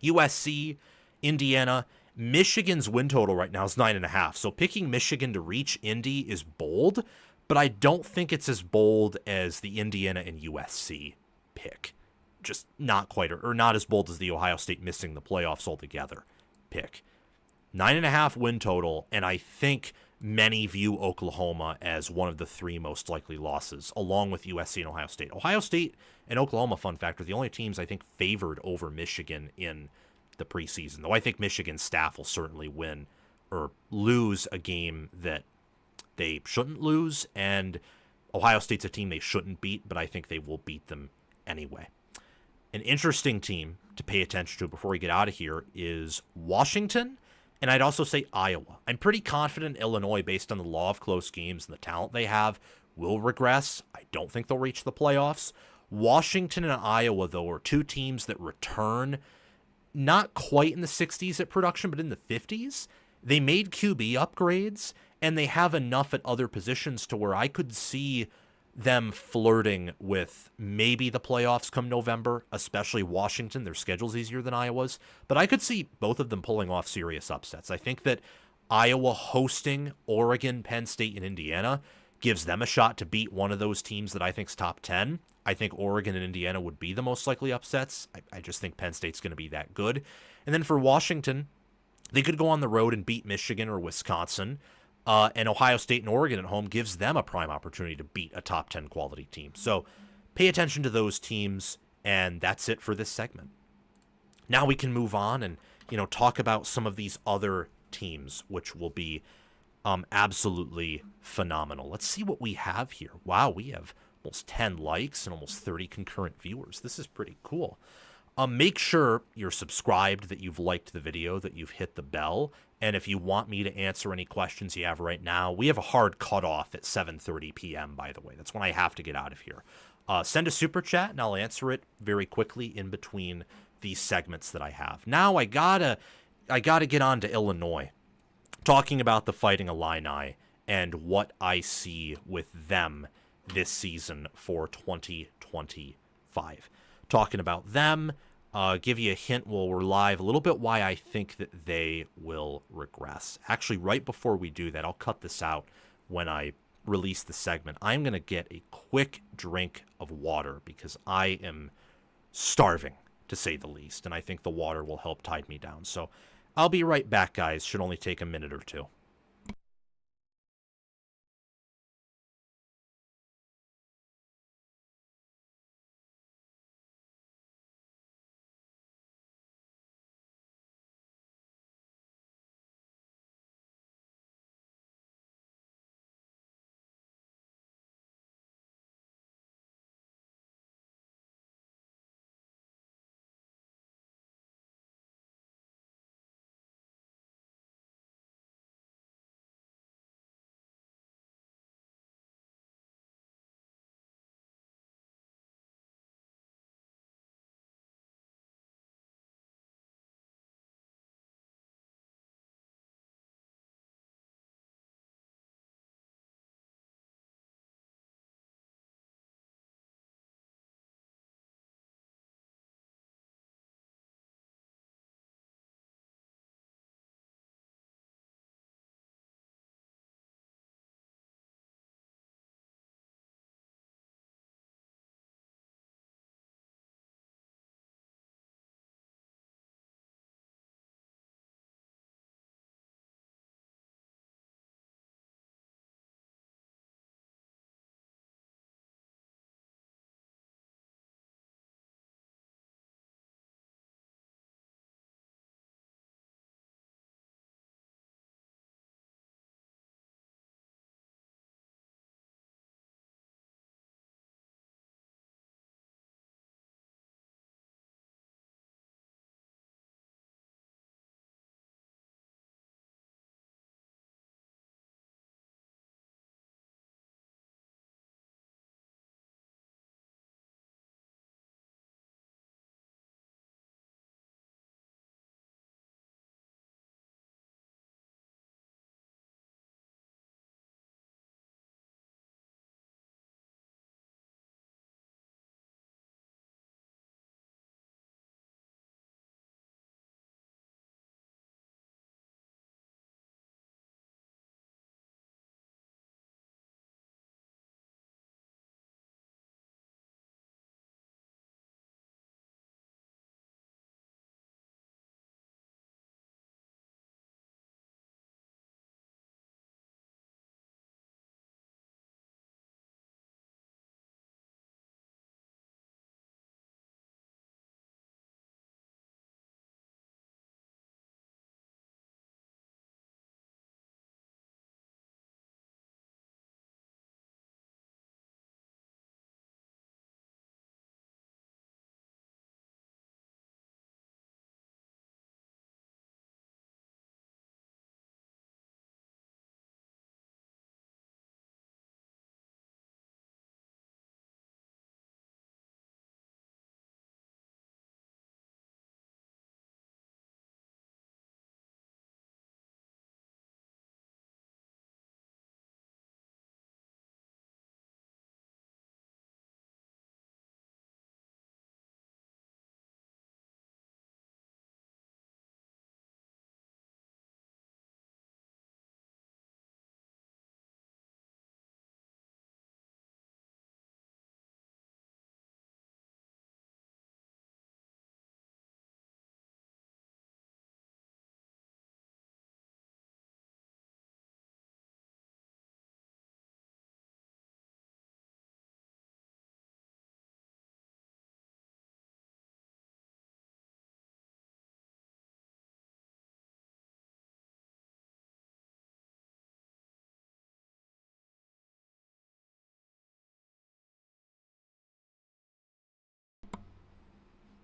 USC, Indiana. Michigan's win total right now is 9.5. So picking Michigan to reach Indy is bold, but I don't think it's as bold as the Indiana and USC pick. Just not quite, or not as bold as the Ohio State missing the playoffs altogether pick. 9.5 win total, and I think many view Oklahoma as one of the 3 most likely losses, along with USC and Ohio State. Ohio State and Oklahoma, fun fact, are the only teams I think favored over Michigan in the preseason, though I think Michigan's staff will certainly win or lose a game that they shouldn't lose, and Ohio State's a team they shouldn't beat, but I think they will beat them anyway. An interesting team to pay attention to before we get out of here is Washington, and I'd also say Iowa. I'm pretty confident Illinois, based on the law of close games and the talent they have, will regress. I don't think they'll reach the playoffs. Washington and Iowa, though, are 2 teams that return not quite in the 60s at production, but in the 50s. They made QB upgrades, and they have enough at other positions to where I could see them flirting with maybe the playoffs come November, especially Washington. Their schedule's easier than Iowa's, but I could see both of them pulling off serious upsets. I think that Iowa hosting Oregon, Penn State, and Indiana gives them a shot to beat one of those teams that I think's top 10. I think Oregon and Indiana would be the most likely upsets. I just think Penn State's going to be that good. And then for Washington, they could go on the road and beat Michigan or Wisconsin. And Ohio State and Oregon at home gives them a prime opportunity to beat a top 10 quality team. So pay attention to those teams, and that's it for this segment. Now we can move on and, talk about some of these other teams, which will be absolutely phenomenal. Let's see what we have here. Wow, we have almost 10 likes and almost 30 concurrent viewers. This is pretty cool. Make sure you're subscribed, that you've liked the video, that you've hit the bell. And if you want me to answer any questions you have right now, we have a hard cutoff at 7:30 p.m., by the way. That's when I have to get out of here. Send a super chat, and I'll answer it very quickly in between these segments that I have. Now I gotta get on to Illinois, talking about the Fighting Illini and what I see with them this season for 2025. Talking about them, give you a hint while we're live, a little bit why I think that they will regress. Actually, right before we do that, I'll cut this out when I release the segment. I'm going to get a quick drink of water because I am starving, to say the least, and I think the water will help tide me down. So I'll be right back, guys. Should only take a minute or 2.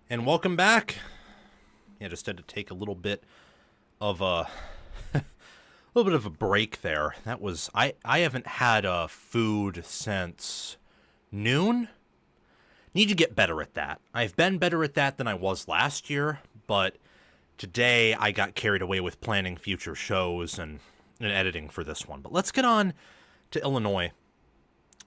And welcome back. Yeah, just had to take a little bit of a break there. That was I haven't had food since noon. Need to get better at that. I've been better at that than I was last year, but today I got carried away with planning future shows and editing for this one. But let's get on to Illinois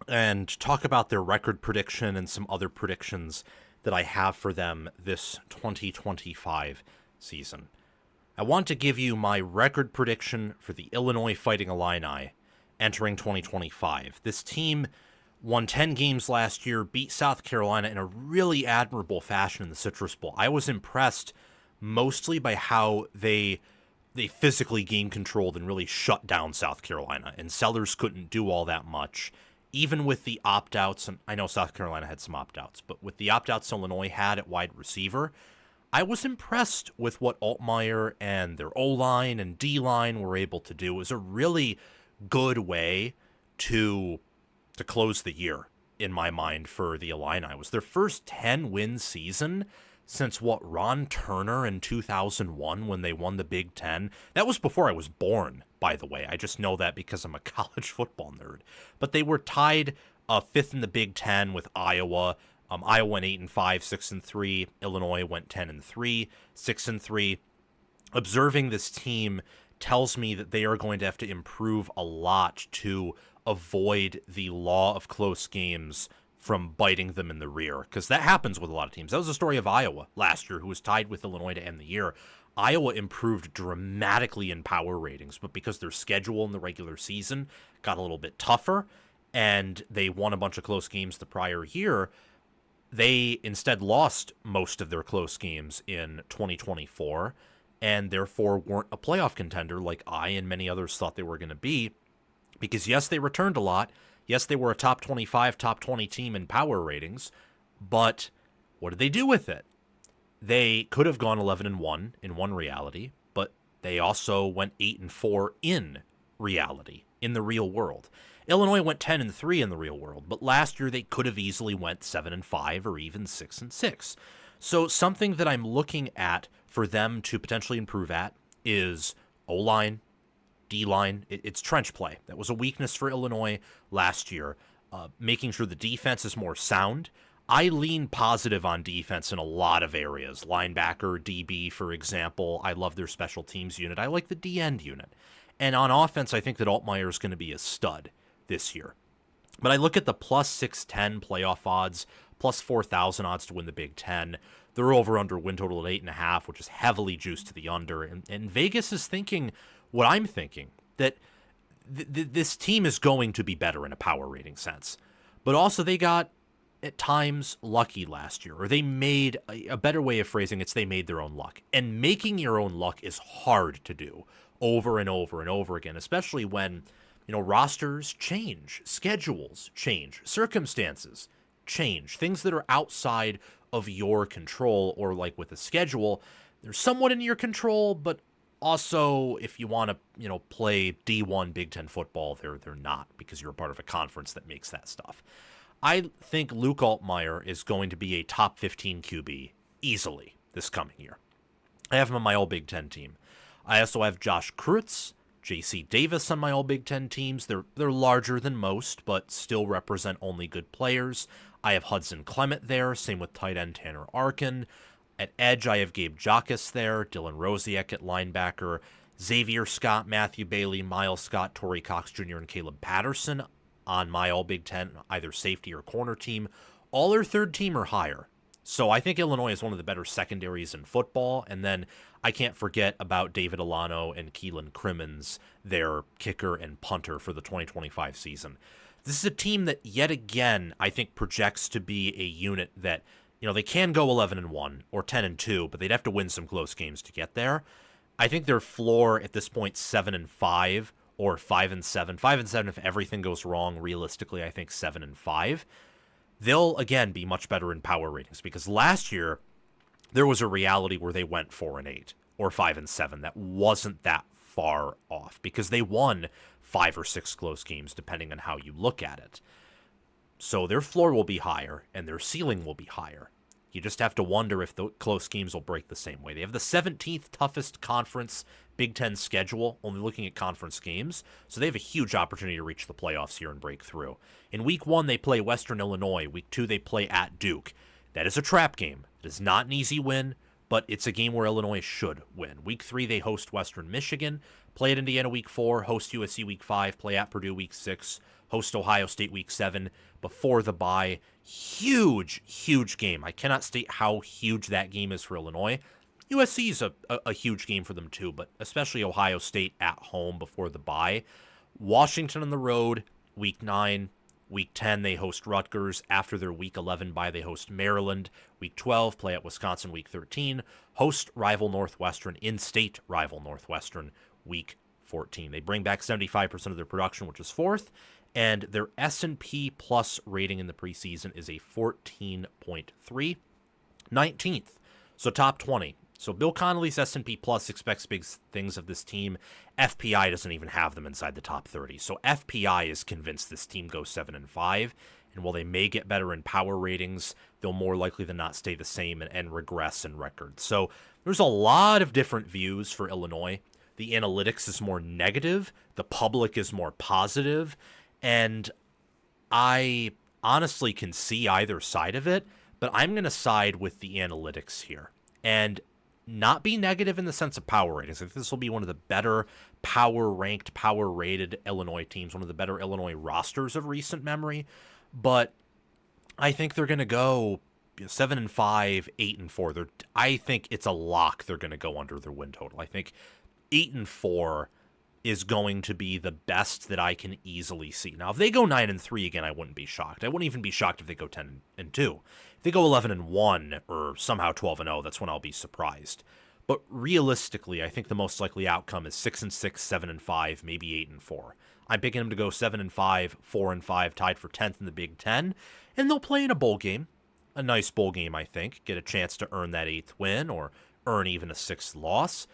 and talk about their record prediction and some other predictions that I have for them this 2025 season. I want to give you my record prediction for the Illinois Fighting Illini entering 2025. This team won 10 games last year, beat South Carolina in a really admirable fashion in the Citrus Bowl. I was impressed mostly by how they physically game controlled and really shut down South Carolina, and Sellers couldn't do all that much. Even with the opt-outs, and I know South Carolina had some opt-outs, but with the opt-outs Illinois had at wide receiver, I was impressed with what Altmaier and their O-line and D-line were able to do. It was a really good way to close the year, in my mind, for the Illini. It was their first 10-win season since, Ron Turner in 2001 when they won the Big Ten. That was before I was born, by the way. I just know that because I'm a college football nerd. But they were tied fifth in the Big Ten with Iowa. Iowa went 8-5, 6-3. Illinois went 10-3, 6-3. Observing this team tells me that they are going to have to improve a lot to avoid the law of close games from biting them in the rear, because that happens with a lot of teams. That was the story of Iowa last year, who was tied with Illinois to end the year. Iowa improved dramatically in power ratings, but because their schedule in the regular season got a little bit tougher and they won a bunch of close games the prior year, they instead lost most of their close games in 2024 and therefore weren't a playoff contender like I and many others thought they were going to be, because yes, they returned a lot. Yes, they were a top 25, top 20 team in power ratings, but what did they do with it? They could have gone 11-1 in one reality, but they also went 8-4 in reality, in the real world. Illinois went 10-3 in the real world, but last year they could have easily went 7-5 or even 6-6. So something that I'm looking at for them to potentially improve at is O-line, D-line. It's trench play. That was a weakness for Illinois last year. Making sure the defense is more sound. I lean positive on defense in a lot of areas. Linebacker, DB, for example. I love their special teams unit. I like the D-end unit. And on offense, I think that Altmaier is going to be a stud this year. But I look at the plus 610 playoff odds, plus 4,000 odds to win the Big Ten. They're over-under win total at 8.5, which is heavily juiced to the under. And Vegas is thinking what I'm thinking, that this team is going to be better in a power rating sense. But also they got, at times, lucky last year. Or they made, a better way of phrasing it's they made their own luck. And making your own luck is hard to do over and over and over again, especially when, rosters change, schedules change, circumstances change, things that are outside of your control, or like with a schedule, they're somewhat in your control, but also, if you want to, play D1 Big Ten football, they're not, because you're a part of a conference that makes that stuff. I think Luke Altmaier is going to be a top 15 QB easily this coming year. I have him on my All Big Ten team. I also have Josh Kreutz, J.C. Davis on my All Big Ten teams. They're larger than most, but still represent only good players. I have Hudson Clement there, same with tight end Tanner Arkin. At edge, I have Gabe Jacas there, Dylan Rosiek at linebacker, Xavier Scott, Matthew Bailey, Miles Scott, Torrey Cox Jr., and Caleb Patterson on my All Big Ten, either safety or corner team. All are third team or higher. So I think Illinois is one of the better secondaries in football. And then I can't forget about David Alano and Keelan Crimmins, their kicker and punter for the 2025 season. This is a team that, yet again, I think projects to be a unit that, they can go 11-1 or 10-2, but they'd have to win some close games to get there. I think their floor at this point 7-5 or 5-7. 5-7 if everything goes wrong. Realistically, I think 7-5. They'll again be much better in power ratings, because last year there was a reality where they went 4-8 or 5-7. That wasn't that far off, because they won 5 or 6 close games depending on how you look at it. So their floor will be higher and their ceiling will be higher. You just have to wonder if the close games will break the same way. They have the 17th toughest conference Big Ten schedule, only looking at conference games, so they have a huge opportunity to reach the playoffs here and break through. In Week 1, they play Western Illinois. Week 2, they play at Duke. That is a trap game. It is not an easy win, but it's a game where Illinois should win. Week 3, they host Western Michigan, play at Indiana Week 4, host USC Week 5, play at Purdue Week 6, host Ohio State Week 7 before the bye. Huge, huge game. I cannot state how huge that game is for Illinois. USC is a huge game for them too, but especially Ohio State at home before the bye. Washington on the road, Week 9. Week 10, they host Rutgers. After their Week 11 bye, they host Maryland. Week 12, play at Wisconsin. Week 13, host rival Northwestern, in-state rival Northwestern, Week 14. They bring back 75% of their production, which is fourth, and their S&P Plus rating in the preseason is a 14.3, 19th, so top 20. So Bill Connolly's S&P Plus expects big things of this team. FPI doesn't even have them inside the top 30. So FPI is convinced this team goes 7-5, and while they may get better in power ratings, they'll more likely than not stay the same and regress in records. So there's a lot of different views for Illinois. The analytics is more negative, the public is more positive, and I honestly can see either side of it, but I'm going to side with the analytics here. And not be negative in the sense of power ratings. I think this will be one of the better power-ranked, power-rated Illinois teams, one of the better Illinois rosters of recent memory. But I think they're going to go 7-5, 8-4. I think it's a lock they're going to go under their win total. I think 8-4 is going to be the best that I can easily see. Now, if they go 9-3 again, I wouldn't be shocked. I wouldn't even be shocked if they go 10-2. If they go 11-1 or somehow 12-0, that's when I'll be surprised. But realistically, I think the most likely outcome is 6-6, 7-5, maybe 8-4. I'm picking them to go 7-5, 4-5, tied for 10th in the Big Ten, and they'll play in a bowl game. A nice bowl game, I think. Get a chance to earn that 8th win or earn even a 6th loss.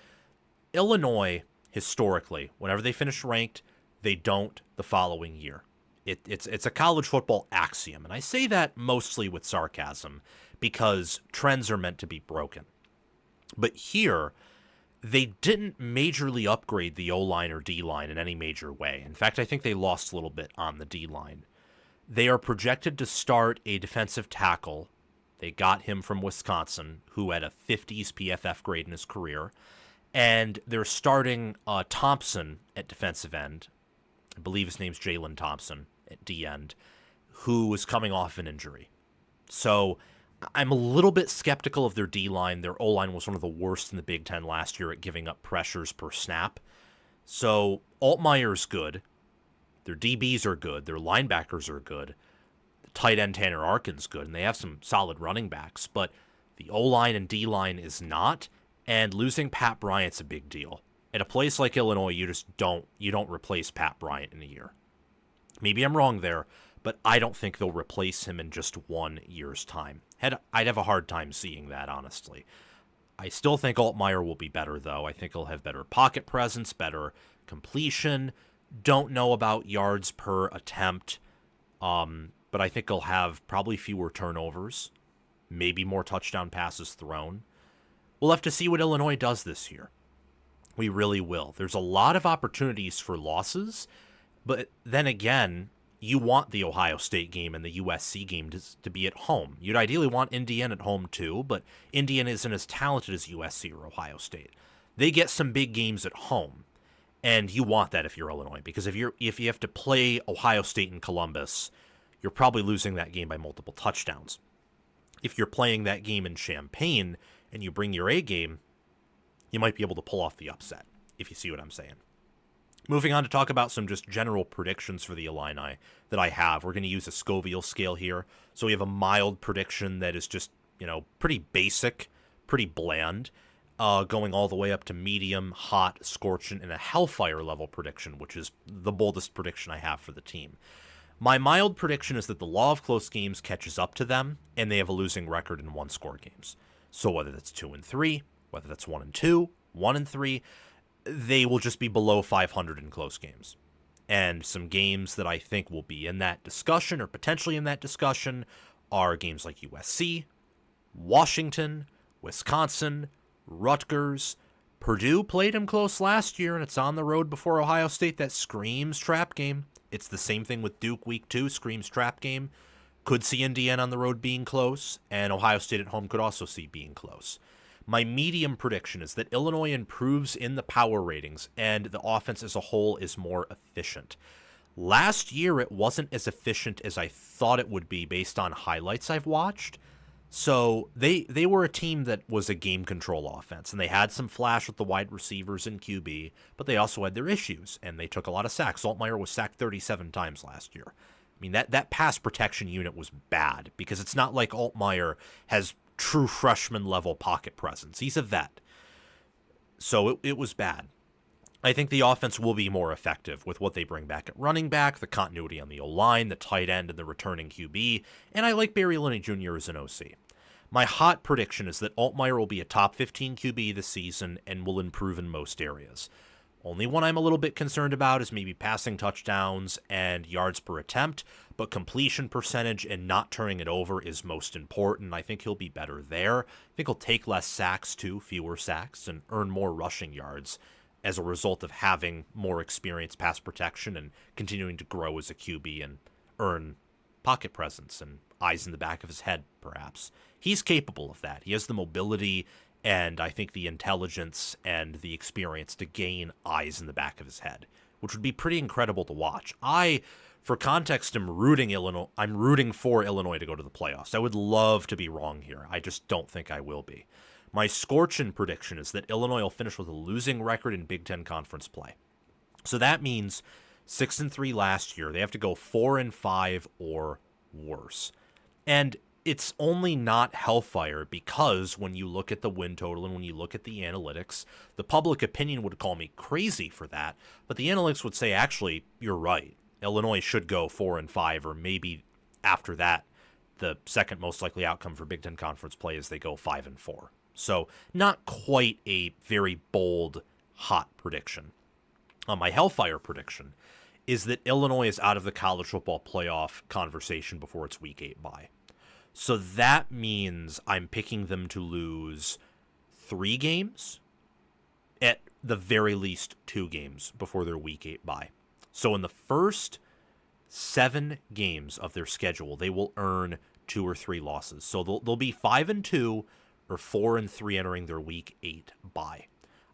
Illinois, historically, whenever they finish ranked, they don't the following year. It's a college football axiom, and I say that mostly with sarcasm because trends are meant to be broken. But here, they didn't majorly upgrade the O-line or D-line in any major way. In fact, I think they lost a little bit on the D-line. They are projected to start a defensive tackle. They got him from Wisconsin, who had a 50s PFF grade in his career. And they're starting Thompson at defensive end. I believe his name's Jalen Thompson at D end, who is coming off an injury. So I'm a little bit skeptical of their D-line. Their O-line was one of the worst in the Big Ten last year at giving up pressures per snap. So Altmaier's good. Their DBs are good. Their linebackers are good. The tight end Tanner Arkin's good, and they have some solid running backs. But the O-line and D-line is not, and losing Pat Bryant's a big deal. At a place like Illinois, you don't replace Pat Bryant in a year. Maybe I'm wrong there, but I don't think they'll replace him in just 1 year's time. I'd have a hard time seeing that, honestly. I still think Altmaier will be better, though. I think he'll have better pocket presence, better completion. Don't know about yards per attempt, but I think he'll have probably fewer turnovers, maybe more touchdown passes thrown. We'll have to see what Illinois does this year. We really will. There's a lot of opportunities for losses, but then again, you want the Ohio State game and the USC game to be at home. You'd ideally want Indiana at home too, but Indiana isn't as talented as USC or Ohio State. They get some big games at home, and you want that if you're Illinois, because if you have to play Ohio State in Columbus, you're probably losing that game by multiple touchdowns. If you're playing that game in Champaign and you bring your A game, you might be able to pull off the upset, if you see what I'm saying. Moving on to talk about some just general predictions for the Illini that I have. We're going to use a Scoville scale here. So we have a mild prediction that is just, pretty basic, pretty bland, going all the way up to medium, hot, scorching, and a hellfire level prediction, which is the boldest prediction I have for the team. My mild prediction is that the law of close games catches up to them, and they have a losing record in one-score games. So whether that's 2-3, whether that's 1-2, 1-3, they will just be below 500 in close games. And some games that I think will be in that discussion or potentially in that discussion are games like USC, Washington, Wisconsin, Rutgers. Purdue played him close last year, and it's on the road before Ohio State. That screams trap game. It's the same thing with Duke week 2, screams trap game. Could see Indiana on the road being close, and Ohio State at home could also see being close. My medium prediction is that Illinois improves in the power ratings, and the offense as a whole is more efficient. Last year, it wasn't as efficient as I thought it would be based on highlights I've watched. So they were a team that was a game control offense, and they had some flash with the wide receivers and QB, but they also had their issues, and they took a lot of sacks. Altmaier was sacked 37 times last year. I mean, that pass protection unit was bad, because it's not like Altmaier has true freshman-level pocket presence. He's a vet. So it was bad. I think the offense will be more effective with what they bring back at running back, the continuity on the O-line, the tight end, and the returning QB, and I like Barry Linney Jr. as an OC. My hot prediction is that Altmaier will be a top 15 QB this season and will improve in most areas. Only one I'm a little bit concerned about is maybe passing touchdowns and yards per attempt, but completion percentage and not turning it over is most important. I think he'll be better there. I think he'll take less sacks too, fewer sacks, and earn more rushing yards as a result of having more experience pass protection and continuing to grow as a QB and earn pocket presence and eyes in the back of his head, perhaps. He's capable of that. He has the mobility and I think the intelligence and the experience to gain eyes in the back of his head, which would be pretty incredible to watch. For context, I'm rooting for Illinois to go to the playoffs. I would love to be wrong here. I just don't think I will be. My scorching prediction is that Illinois will finish with a losing record in Big Ten conference play. So that means 6-3 last year. They have to go 4-5 or worse. And it's only not hellfire because when you look at the win total and when you look at the analytics, the public opinion would call me crazy for that. But the analytics would say, actually, you're right. Illinois should go 4-5, or maybe after that, the second most likely outcome for Big Ten conference play is they go 5-4. So not quite a very bold, hot prediction. My hellfire prediction is that Illinois is out of the college football playoff conversation before its Week 8 bye. So that means I'm picking them to lose 3 games, at the very least 2 games before their Week 8 bye. So in the first 7 games of their schedule, they will earn 2 or 3 losses. So they'll be 5-2 or 4-3 entering their Week 8 bye.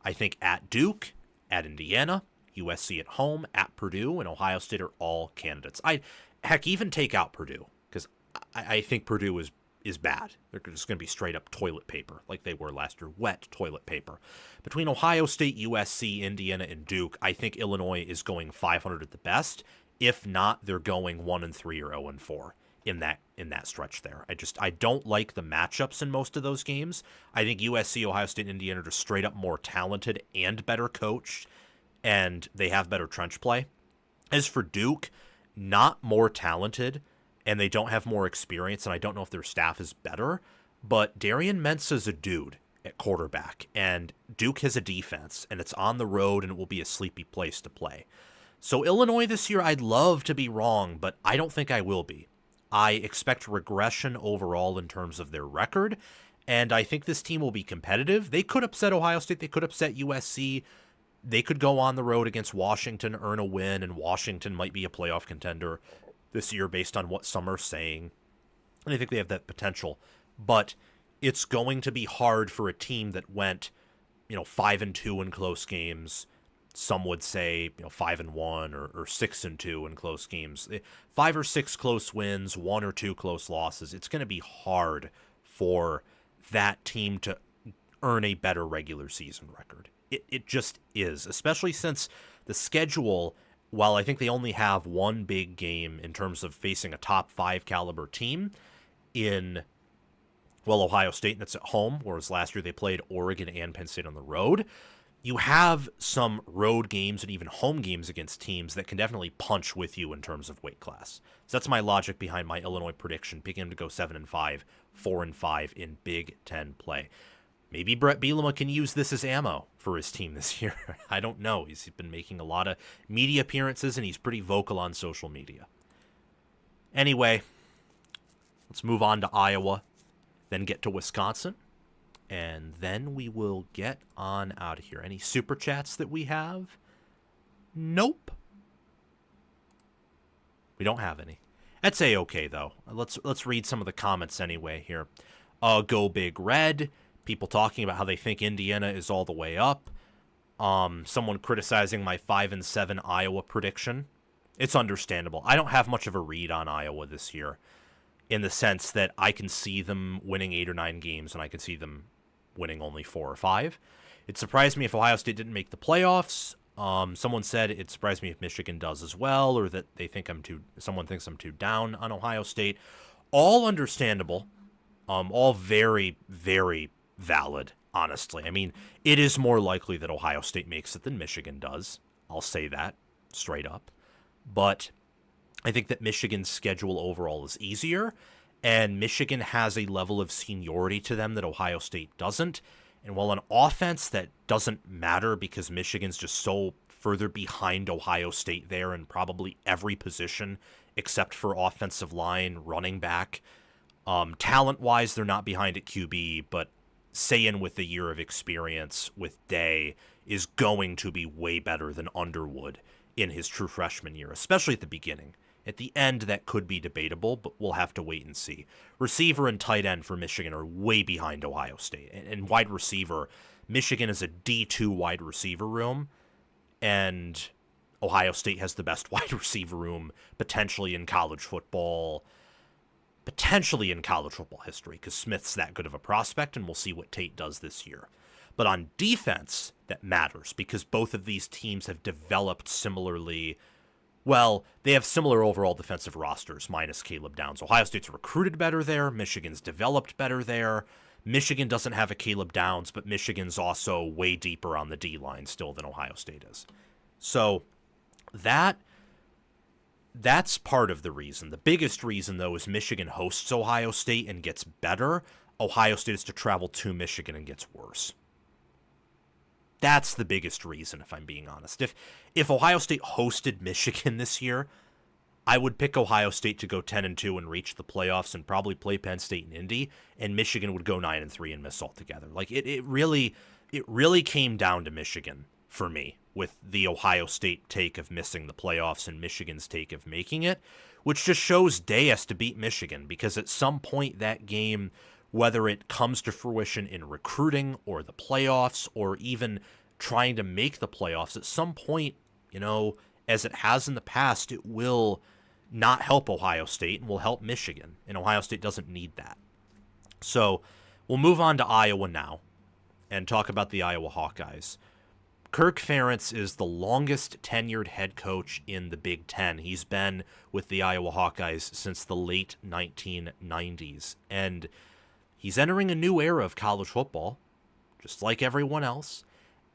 I think at Duke, at Indiana, USC at home, at Purdue, and Ohio State are all candidates. I'd even take out Purdue, because I think Purdue is bad. They're just going to be straight up toilet paper like they were last year, wet toilet paper. Between Ohio State, USC, Indiana, and Duke, I think Illinois is going 500 at the best. If not, they're going 1-3 or 0-4 in that stretch there. I don't like the matchups in most of those games. I think USC, Ohio State, and Indiana are just straight up more talented and better coached, and they have better trench play. As for Duke, not more talented, and they don't have more experience, and I don't know if their staff is better, but Darian Mensah's a dude at quarterback, and Duke has a defense, and it's on the road, and it will be a sleepy place to play. So Illinois this year, I'd love to be wrong, but I don't think I will be. I expect regression overall in terms of their record, and I think this team will be competitive. They could upset Ohio State, they could upset USC, they could go on the road against Washington, earn a win, and Washington might be a playoff contender this year based on what some are saying. And I think they have that potential. But it's going to be hard for a team that went, 5-2 in close games. Some would say, 5-1 or 6-2 in close games. 5 or 6 close wins, 1 or 2 close losses. It's going to be hard for that team to earn a better regular season record. It just is, especially since the schedule, while I think they only have one big game in terms of facing a top 5 caliber team in, Ohio State, and it's at home, whereas last year they played Oregon and Penn State on the road. You have some road games and even home games against teams that can definitely punch with you in terms of weight class. So that's my logic behind my Illinois prediction, picking them to go 7-5, 4-5 in Big Ten play. Maybe Brett Bielema can use this as ammo for his team this year. I don't know. He's been making a lot of media appearances, and he's pretty vocal on social media. Anyway, let's move on to Iowa. then get to Wisconsin, and then we will get on out of here. Any super chats that we have? Nope. We don't have any. That's A-okay, though. Let's read some of the comments anyway here. Go Big Red. People talking about how they think Indiana is all the way up. Someone criticizing my 5-7 Iowa prediction. It's understandable. I don't have much of a read on Iowa this year, in the sense that I can see them winning 8 or 9 games, and I can see them winning only 4 or 5. It surprised me if Ohio State didn't make the playoffs. Someone said it surprised me if Michigan does as well, or that someone thinks I'm too down on Ohio State. All understandable. All very, very valid, honestly. I mean, it is more likely that Ohio State makes it than Michigan does. I'll say that straight up. But I think that Michigan's schedule overall is easier, and Michigan has a level of seniority to them that Ohio State doesn't. And while on offense, that doesn't matter because Michigan's just so further behind Ohio State there in probably every position except for offensive line, running back. Talent-wise, they're not behind at QB, but Sayin with the year of experience with Day is going to be way better than Underwood in his true freshman year, especially at the beginning. At the end, that could be debatable, but we'll have to wait and see. Receiver and tight end for Michigan are way behind Ohio State. And wide receiver, Michigan is a D2 wide receiver room, and Ohio State has the best wide receiver room potentially in college football history, because Smith's that good of a prospect, and we'll see what Tate does this year. But on defense, that matters, because both of these teams have developed similarly. Well, they have similar overall defensive rosters, minus Caleb Downs. Ohio State's recruited better there. Michigan's developed better there. Michigan doesn't have a Caleb Downs, but Michigan's also way deeper on the D-line still than Ohio State is. So that's part of the reason. The biggest reason, though, is Michigan hosts Ohio State and gets better. Ohio State is to travel to Michigan and gets worse. That's the biggest reason, if I'm being honest. If Ohio State hosted Michigan this year, I would pick Ohio State to go 10-2 and reach the playoffs and probably play Penn State and Indy, and Michigan would go 9-3 and miss altogether. Like it really came down to Michigan for me, with the Ohio State take of missing the playoffs and Michigan's take of making it, which just shows Day has to beat Michigan, because at some point that game, whether it comes to fruition in recruiting or the playoffs or even trying to make the playoffs, at some point, as it has in the past, it will not help Ohio State and will help Michigan, and Ohio State doesn't need that. So we'll move on to Iowa now and talk about the Iowa Hawkeyes. Kirk Ferentz is the longest tenured head coach in the Big Ten. He's been with the Iowa Hawkeyes since the late 1990s, and he's entering a new era of college football, just like everyone else.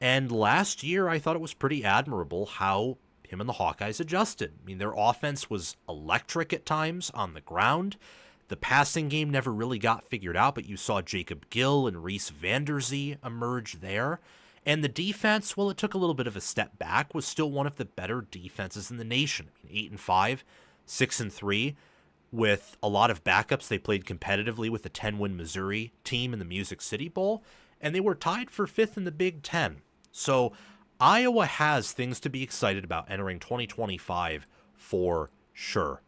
And last year, I thought it was pretty admirable how him and the Hawkeyes adjusted. I mean, their offense was electric at times on the ground. The passing game never really got figured out, but you saw Jacob Gill and Reese Vanderzee emerge there. And the defense, well, it took a little bit of a step back, was still one of the better defenses in the nation. I mean, 8-5, 6-3. With a lot of backups, they played competitively with the 10-win Missouri team in the Music City Bowl, and they were tied for 5th in the Big Ten. So Iowa has things to be excited about entering 2025 for sure,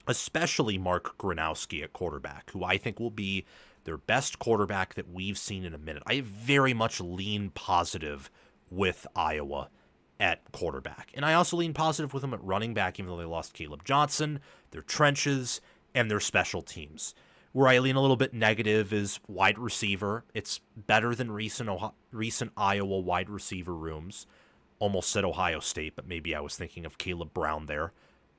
especially Mark Gronowski at quarterback, who I think will be their best quarterback that we've seen in a minute. I very much lean positive with Iowa at quarterback. And I also lean positive with them at running back, even though they lost Caleb Johnson, their trenches, and their special teams. Where I lean a little bit negative is wide receiver. It's better than recent Iowa wide receiver rooms. Almost said Ohio State, but maybe I was thinking of Caleb Brown there.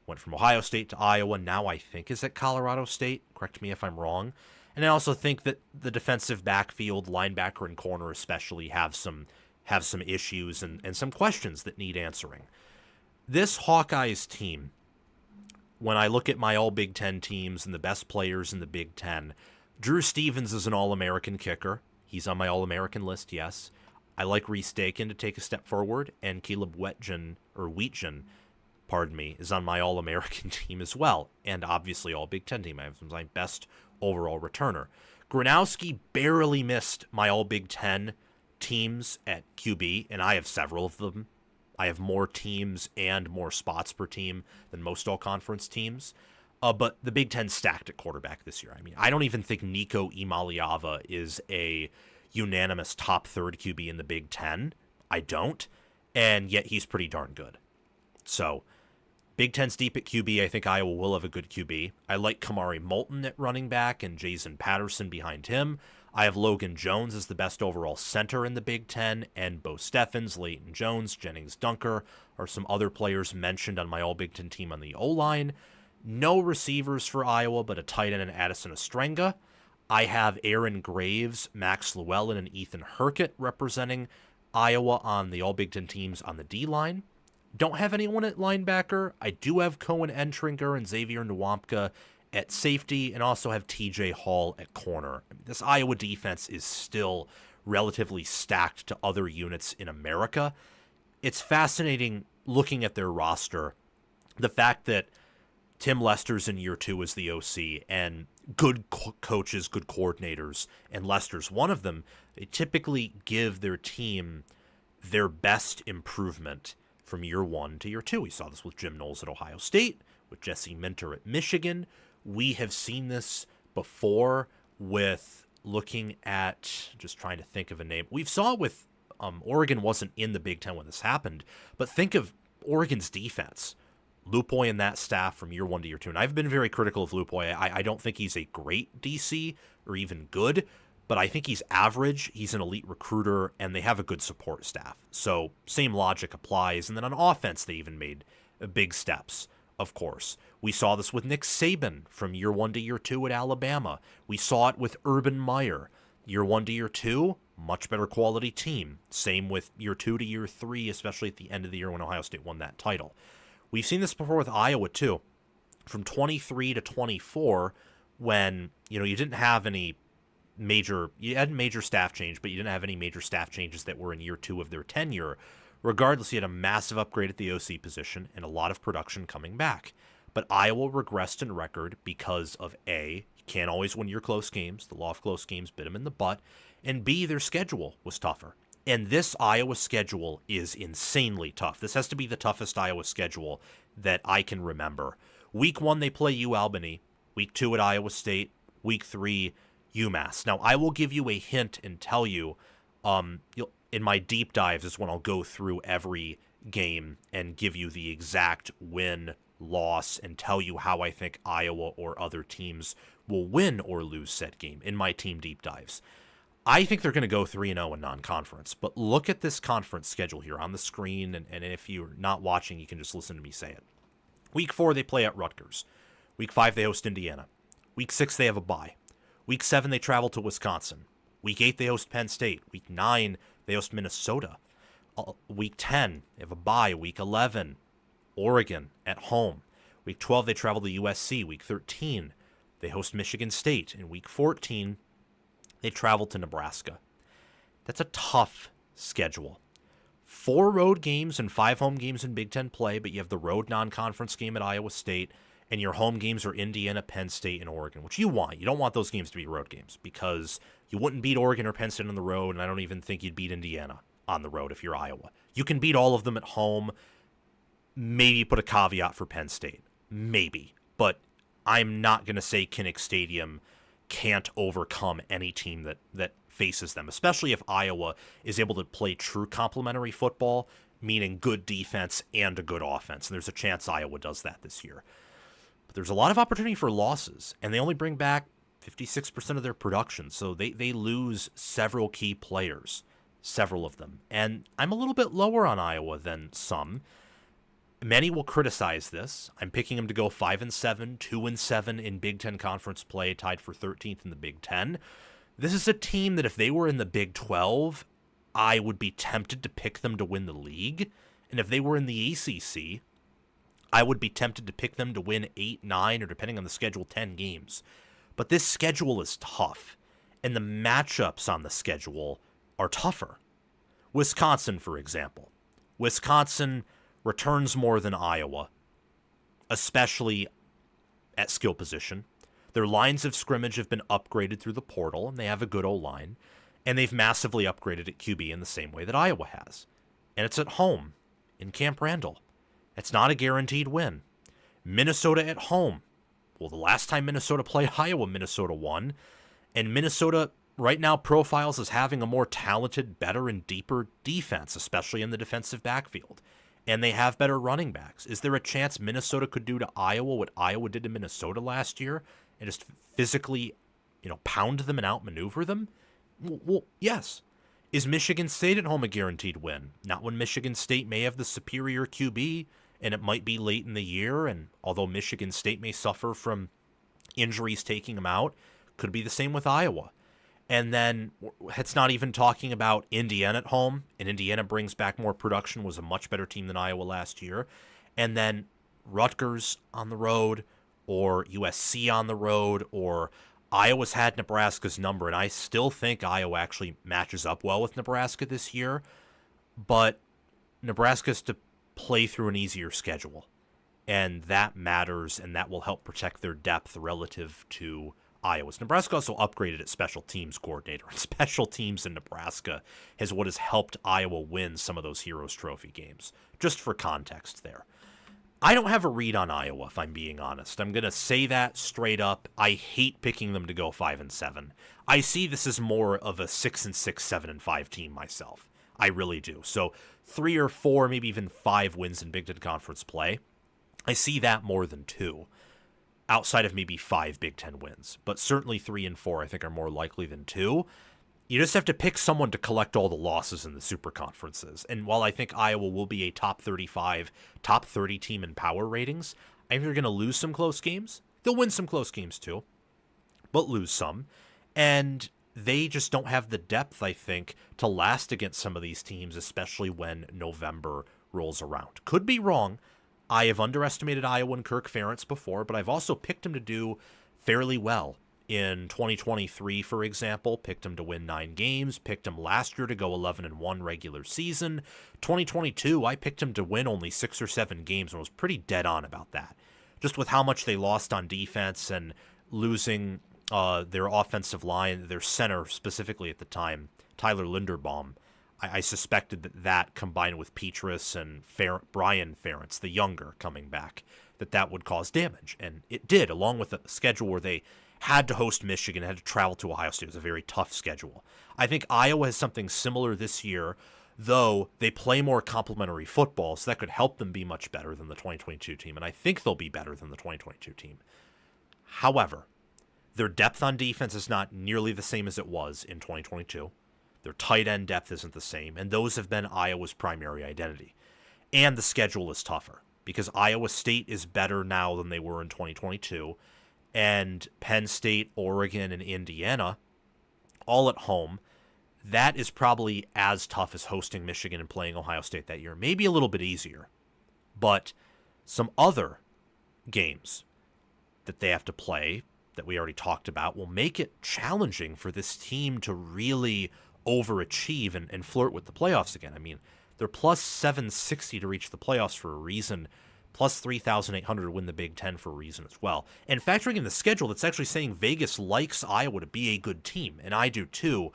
Went from Ohio State to Iowa, now I think is at Colorado State. Correct me if I'm wrong. And I also think that the defensive backfield, linebacker and corner especially, have some issues and some questions that need answering. This Hawkeyes team, when I look at my all Big Ten teams and the best players in the Big Ten, Drew Stevens is an All-American kicker. He's on my All-American list, yes. I like Reese Dakin to take a step forward, and Caleb Wheatgen, is on my All-American team as well, and obviously All Big Ten team. I have my best overall returner. Gronowski barely missed my all Big Ten teams at QB, and I have several of them. I have more teams and more spots per team than most all-conference teams. But the Big Ten stacked at quarterback this year. I mean, I don't even think Nico Imaliava is a unanimous top third QB in the Big Ten. I don't. And yet he's pretty darn good. So, Big Ten's deep at QB. I think Iowa will have a good QB. I like Kamari Moulton at running back and Jason Patterson behind him. I have Logan Jones as the best overall center in the Big Ten, and Bo Steffens, Leighton Jones, Jennings Dunker are some other players mentioned on my all Big Ten team on the O-line. No receivers for Iowa, but a tight end and Addison Ostrenga. I have Aaron Graves, Max Llewellyn, and Ethan Herkett representing Iowa on the all Big Ten teams on the D-line. Don't have anyone at linebacker. I do have Cohen Entringer and Xavier Nwampka at safety, and also have TJ Hall at corner. This Iowa defense is still relatively stacked to other units in America. It's fascinating looking at their roster. The fact that Tim Lester's in year 2 as the OC, and good coaches, good coordinators, and Lester's one of them, they typically give their team their best improvement from year 1 to year 2. We saw this with Jim Knowles at Ohio State, with Jesse Minter at Michigan. We have seen this before with looking at, just trying to think of a name. We saw it with Oregon wasn't in the Big Ten when this happened, but think of Oregon's defense. Lupoy and that staff from year 1 to year 2. And I've been very critical of Lupoy. I don't think he's a great DC or even good, but I think he's average. He's an elite recruiter, and they have a good support staff. So same logic applies. And then on offense, they even made big steps, of course. We saw this with Nick Saban from year 1 to year 2 at Alabama. We saw it with Urban Meyer. Year 1 to year 2, much better quality team. Same with year 2 to year 3, especially at the end of the year when Ohio State won that title. We've seen this before with Iowa, too. From 23 to 24, when, you didn't have any you had major staff change, but you didn't have any major staff changes that were in year 2 of their tenure. Regardless, you had a massive upgrade at the OC position and a lot of production coming back. But Iowa regressed in record because of A, you can't always win your close games. The law of close games bit them in the butt. And B, their schedule was tougher. And this Iowa schedule is insanely tough. This has to be the toughest Iowa schedule that I can remember. Week 1, they play UAlbany. Week 2 at Iowa State. Week 3, UMass. Now, I will give you a hint and tell you, in my deep dives is when I'll go through every game and give you the exact win, loss, and tell you how I think Iowa or other teams will win or lose said game in my team deep dives. I think they're going to go 3-0 in non-conference, but look at this conference schedule here on the screen, and if you're not watching, you can just listen to me say it. Week 4, they play at Rutgers. Week 5, they host Indiana. Week 6, they have a bye. Week 7, they travel to Wisconsin. Week 8, they host Penn State. Week 9, they host Minnesota. Week 10, they have a bye. Week 11, Oregon at home. Week 12, they travel to USC. Week 13, they host Michigan State. In Week 14, they travel to Nebraska. That's a tough schedule. 4 road games and 5 home games in Big Ten play, but you have the road non-conference game at Iowa State, and your home games are Indiana, Penn State, and Oregon, which you want. You don't want those games to be road games because you wouldn't beat Oregon or Penn State on the road, and I don't even think you'd beat Indiana on the road if you're Iowa. You can beat all of them at home. Maybe put a caveat for Penn State. Maybe. But I'm not going to say Kinnick Stadium can't overcome any team that faces them, especially if Iowa is able to play true complementary football, meaning good defense and a good offense. And there's a chance Iowa does that this year. But there's a lot of opportunity for losses, and they only bring back 56% of their production, so they lose several key players, several of them. And I'm a little bit lower on Iowa than some. Many will criticize this. I'm picking them to go 5-7, 2-7 in Big Ten conference play, tied for 13th in the Big Ten. This is a team that if they were in the Big 12, I would be tempted to pick them to win the league. And if they were in the ACC, I would be tempted to pick them to win 8, 9, or depending on the schedule, 10 games. But this schedule is tough, and the matchups on the schedule are tougher. Wisconsin, for example. Wisconsin returns more than Iowa, especially at skill position. Their lines of scrimmage have been upgraded through the portal, and they have a good O-line. And they've massively upgraded at QB in the same way that Iowa has. And it's at home in Camp Randall. It's not a guaranteed win. Minnesota at home. Well, the last time Minnesota played Iowa, Minnesota won. And Minnesota right now profiles as having a more talented, better, and deeper defense, especially in the defensive backfield. And they have better running backs. Is there a chance Minnesota could do to Iowa what Iowa did to Minnesota last year and just physically, pound them and outmaneuver them? Well, yes. Is Michigan State at home a guaranteed win? Not when Michigan State may have the superior QB, and it might be late in the year, and although Michigan State may suffer from injuries taking them out, could be the same with Iowa. And then it's not even talking about Indiana at home, and Indiana brings back more production, was a much better team than Iowa last year. And then Rutgers on the road, or USC on the road, or Iowa's had Nebraska's number, and I still think Iowa actually matches up well with Nebraska this year, but Nebraska's to play through an easier schedule, and that matters, and that will help protect their depth relative to Iowa's. Nebraska also upgraded its special teams coordinator, and special teams in Nebraska is what has helped Iowa win some of those Heroes Trophy games, just for context there. I don't have a read on Iowa, if I'm being honest. I'm going to say that straight up. I hate picking them to go 5-7. I see this as more of a 6-6, 7-5 team myself. I really do. So 3 or 4, maybe even 5 wins in Big Ten Conference play. I see that more than 2, outside of maybe 5 Big Ten wins. But certainly 3 and 4 I think are more likely than 2. You just have to pick someone to collect all the losses in the super conferences. And while I think Iowa will be a top 35, top 30 team in power ratings, I think they're going to lose some close games. They'll win some close games too, but lose some. And they just don't have the depth, I think, to last against some of these teams, especially when November rolls around. Could be wrong. I have underestimated Iowa and Kirk Ferentz before, but I've also picked him to do fairly well. In 2023, for example, picked him to win 9 games, picked him last year to go 11-1 regular season. 2022, I picked him to win only 6 or 7 games and was pretty dead on about that. Just with how much they lost on defense and losing their offensive line, their center specifically at the time, Tyler Linderbaum. I suspected that combined with Petrus and Brian Ferentz, the younger, coming back, that would cause damage. And it did, along with a schedule where they had to host Michigan, had to travel to Ohio State. It was a very tough schedule. I think Iowa has something similar this year, though they play more complementary football, so that could help them be much better than the 2022 team, and I think they'll be better than the 2022 team. However, their depth on defense is not nearly the same as it was in 2022. Their tight end depth isn't the same, and those have been Iowa's primary identity. And the schedule is tougher, because Iowa State is better now than they were in 2022, and Penn State, Oregon, and Indiana, all at home. That is probably as tough as hosting Michigan and playing Ohio State that year. Maybe a little bit easier. But some other games that they have to play that we already talked about will make it challenging for this team to really overachieve and flirt with the playoffs again. I mean, they're plus 760 to reach the playoffs for a reason, plus 3,800 to win the Big Ten for a reason as well. And factoring in the schedule, that's actually saying Vegas likes Iowa to be a good team, and I do too.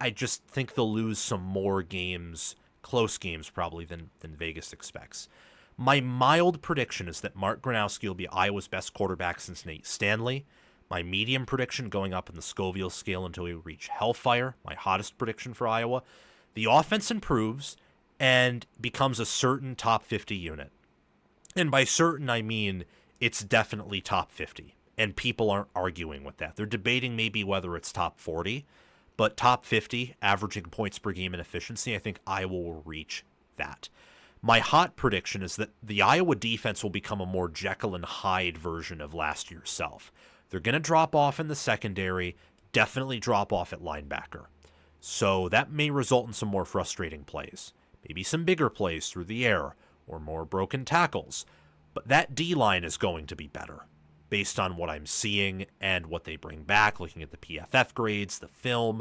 I just think they'll lose some more games, close games probably, than Vegas expects. My mild prediction is that Mark Gronowski will be Iowa's best quarterback since Nate Stanley. My medium prediction, going up in the Scoville scale until we reach Hellfire, my hottest prediction for Iowa, the offense improves and becomes a certain top 50 unit. And by certain, I mean it's definitely top 50. And people aren't arguing with that. They're debating maybe whether it's top 40. But top 50, averaging points per game and efficiency, I think Iowa will reach that. My hot prediction is that the Iowa defense will become a more Jekyll and Hyde version of last year's self. They're going to drop off in the secondary, definitely drop off at linebacker. So that may result in some more frustrating plays. Maybe some bigger plays through the air, or more broken tackles. But that D-line is going to be better, based on what I'm seeing and what they bring back, looking at the PFF grades, the film.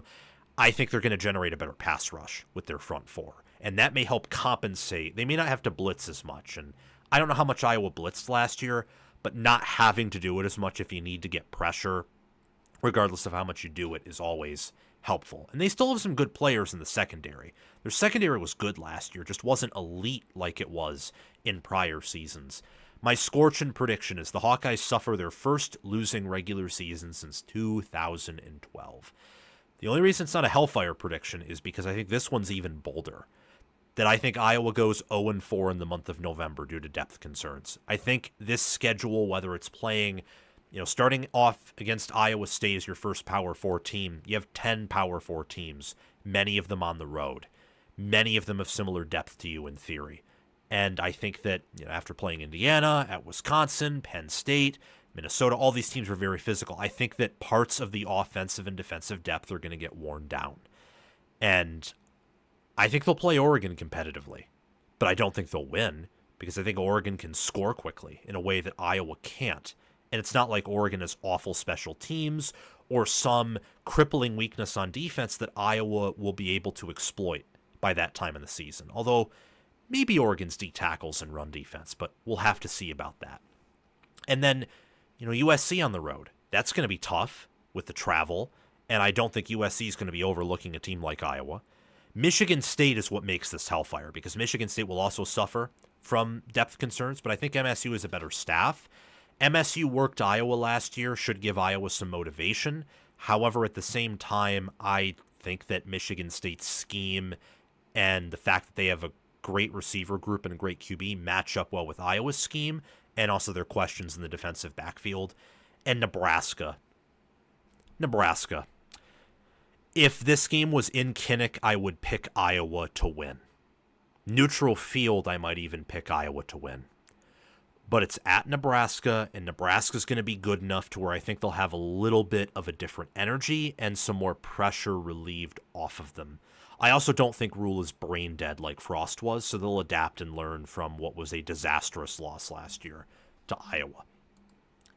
I think they're going to generate a better pass rush with their front four. And that may help compensate. They may not have to blitz as much. And I don't know how much Iowa blitzed last year, but not having to do it as much if you need to get pressure, regardless of how much you do it, is always helpful. And they still have some good players in the secondary. Their secondary was good last year, just wasn't elite like it was in prior seasons. My scorching prediction is the Hawkeyes suffer their first losing regular season since 2012. The only reason it's not a Hellfire prediction is because I think this one's even bolder. That I think Iowa goes 0-4 in the month of November due to depth concerns. I think this schedule, whether it's playing, starting off against Iowa State as your first Power 4 team, you have 10 Power 4 teams, many of them on the road. Many of them have similar depth to you in theory. And I think that after playing Indiana, at Wisconsin, Penn State, Minnesota, all these teams were very physical. I think that parts of the offensive and defensive depth are going to get worn down. And I think they'll play Oregon competitively, but I don't think they'll win because I think Oregon can score quickly in a way that Iowa can't. And it's not like Oregon has awful special teams or some crippling weakness on defense that Iowa will be able to exploit by that time in the season. Although maybe Oregon's D tackles and run defense, but we'll have to see about that. And then, USC on the road. That's going to be tough with the travel, and I don't think USC is going to be overlooking a team like Iowa. Michigan State is what makes this hellfire because Michigan State will also suffer from depth concerns, but I think MSU is a better staff. MSU worked Iowa last year, should give Iowa some motivation. However, at the same time, I think that Michigan State's scheme and the fact that they have a great receiver group and a great QB match up well with Iowa's scheme and also their questions in the defensive backfield. And Nebraska. If this game was in Kinnick, I would pick Iowa to win. Neutral field, I might even pick Iowa to win. But it's at Nebraska, and Nebraska's going to be good enough to where I think they'll have a little bit of a different energy and some more pressure relieved off of them. I also don't think Rule is brain dead like Frost was, so they'll adapt and learn from what was a disastrous loss last year to Iowa.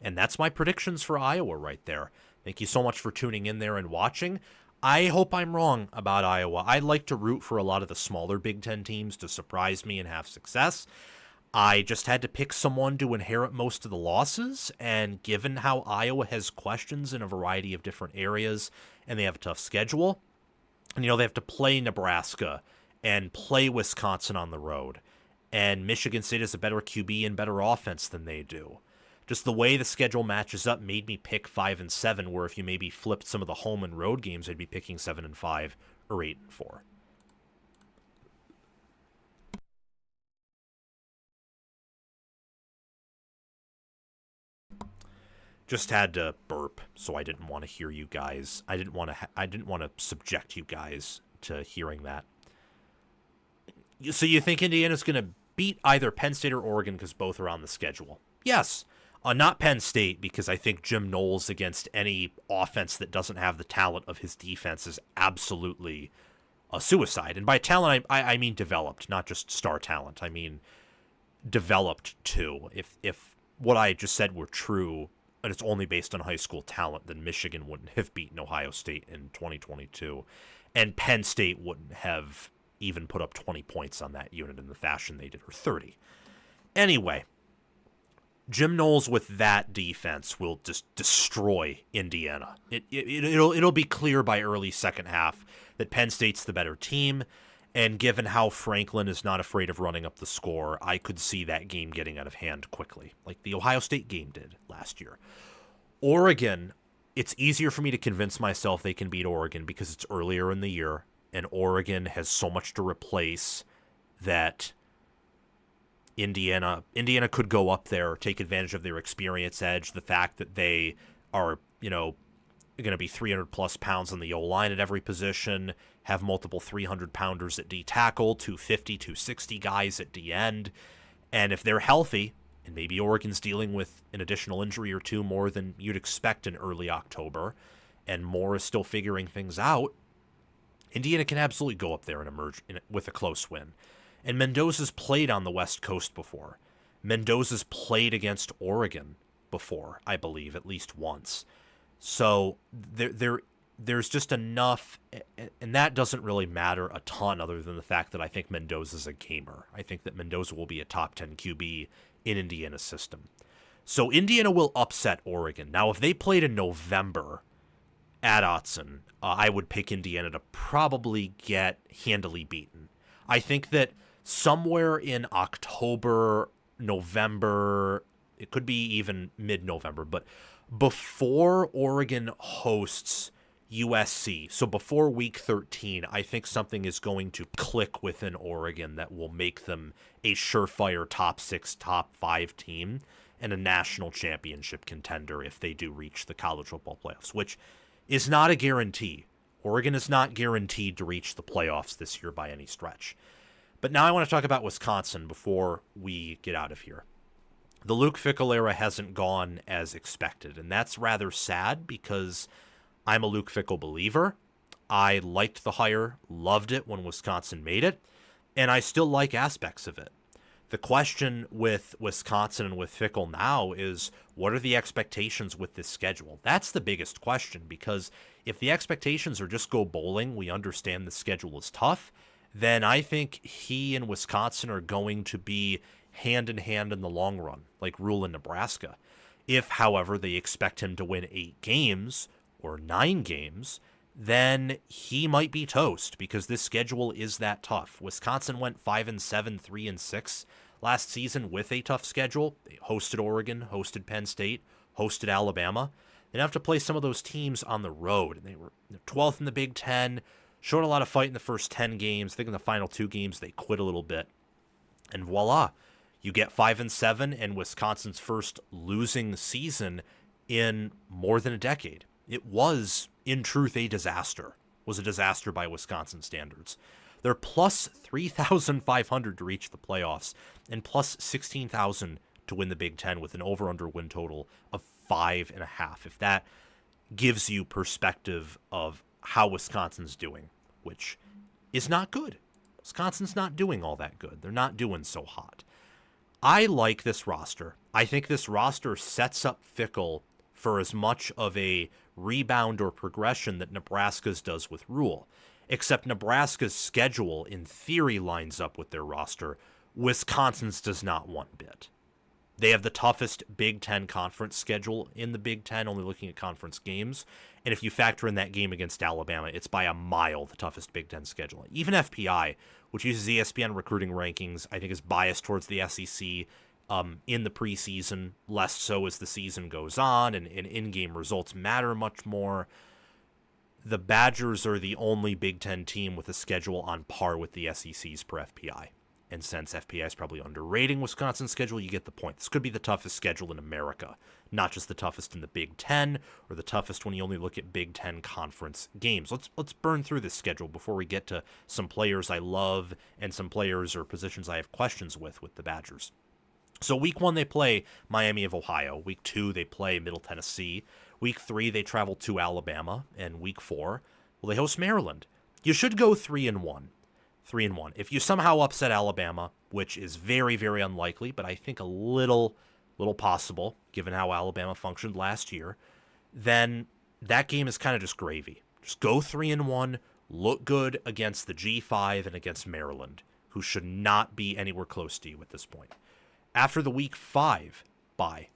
And that's my predictions for Iowa right there. Thank you so much for tuning in there and watching. I hope I'm wrong about Iowa. I like to root for a lot of the smaller Big Ten teams to surprise me and have success. I just had to pick someone to inherit most of the losses, and given how Iowa has questions in a variety of different areas, and they have a tough schedule, and they have to play Nebraska and play Wisconsin on the road, and Michigan State has a better QB and better offense than they do. Just the way the schedule matches up made me pick 5-7, where if you maybe flipped some of the home and road games, I'd be picking 7-5 or 8-4. Just had to burp, so I didn't want to hear you guys. I didn't want to subject you guys to hearing that. So you think Indiana's going to beat either Penn State or Oregon because both are on the schedule? Yes. Not Penn State, because I think Jim Knowles against any offense that doesn't have the talent of his defense is absolutely a suicide. And by talent, I mean developed, not just star talent. I mean developed too. If what I just said were true, and it's only based on high school talent, then Michigan wouldn't have beaten Ohio State in 2022. And Penn State wouldn't have even put up 20 points on that unit in the fashion they did, or 30. Anyway, Jim Knowles with that defense will just destroy Indiana. It'll be clear by early second half that Penn State's the better team, and given how Franklin is not afraid of running up the score, I could see that game getting out of hand quickly, like the Ohio State game did last year. Oregon, it's easier for me to convince myself they can beat Oregon because it's earlier in the year, and Oregon has so much to replace that Indiana could go up there, take advantage of their experience edge, the fact that they are, going to be 300-plus pounds on the O-line at every position, have multiple 300-pounders at D tackle, 250, 260 guys at D end, and if they're healthy, and maybe Oregon's dealing with an additional injury or two more than you'd expect in early October, and Moore is still figuring things out, Indiana can absolutely go up there and emerge with a close win. And Mendoza's played on the West Coast before. Mendoza's played against Oregon before, I believe, at least once. So there's just enough, and that doesn't really matter a ton other than the fact that I think Mendoza's a gamer. I think that Mendoza will be a top 10 QB in Indiana's system. So Indiana will upset Oregon. Now, if they played in November at Autzen, I would pick Indiana to probably get handily beaten. I think that somewhere in October, November, it could be even mid-November, but before Oregon hosts USC, so before week 13, I think something is going to click within Oregon that will make them a surefire top 6, top 5 team and a national championship contender if they do reach the college football playoffs, which is not a guarantee. Oregon is not guaranteed to reach the playoffs this year by any stretch. But now I want to talk about Wisconsin before we get out of here. The Luke Fickell era hasn't gone as expected, and that's rather sad because I'm a Luke Fickell believer. I liked the hire, loved it when Wisconsin made it, and I still like aspects of it. The question with Wisconsin and with Fickell now is, what are the expectations with this schedule? That's the biggest question, because if the expectations are just go bowling, we understand the schedule is tough, then I think he and Wisconsin are going to be hand in hand in the long run, like Rule in Nebraska. If, however, they expect him to win 8 games or 9 games, then he might be toast because this schedule is that tough. Wisconsin went 5-7, 3-6 last season with a tough schedule. They hosted Oregon, hosted Penn State, hosted Alabama. They have to play some of those teams on the road. And they were 12th in the Big Ten, showed a lot of fight in the first 10 games. I think in the final 2 games they quit a little bit. And voila, you get 5-7 and Wisconsin's first losing season in more than a decade. It was, in truth, a disaster. It was a disaster by Wisconsin standards. They're plus 3,500 to reach the playoffs and plus 16,000 to win the Big Ten with an over-under win total of 5.5. If that gives you perspective of how Wisconsin's doing, which is not good. Wisconsin's not doing all that good. They're not doing so hot. I like this roster. I think this roster sets up Fickell for as much of a rebound or progression that Nebraska's does with Rule. Except Nebraska's schedule, in theory, lines up with their roster. Wisconsin's does not one bit. They have the toughest Big Ten conference schedule in the Big Ten, only looking at conference games. And if you factor in that game against Alabama, it's by a mile the toughest Big Ten schedule. Even FPI, which uses ESPN recruiting rankings, I think is biased towards the SEC in the preseason, less so as the season goes on, and in-game results matter much more. The Badgers are the only Big Ten team with a schedule on par with the SEC's per FPI. And since FPI is probably underrating Wisconsin's schedule, you get the point. This could be the toughest schedule in America, not just the toughest in the Big Ten or the toughest when you only look at Big Ten conference games. Let's burn through this schedule before we get to some players I love and some players or positions I have questions with the Badgers. So week 1, they play Miami of Ohio. Week 2, they play Middle Tennessee. Week 3, they travel to Alabama. And week 4, well, they host Maryland. You should go 3-1. 3-1. If you somehow upset Alabama, which is very, very unlikely, but I think a little possible, given how Alabama functioned last year, then that game is kind of just gravy. Just go 3-1, look good against the G5 and against Maryland, who should not be anywhere close to you at this point. After the week 5 bye,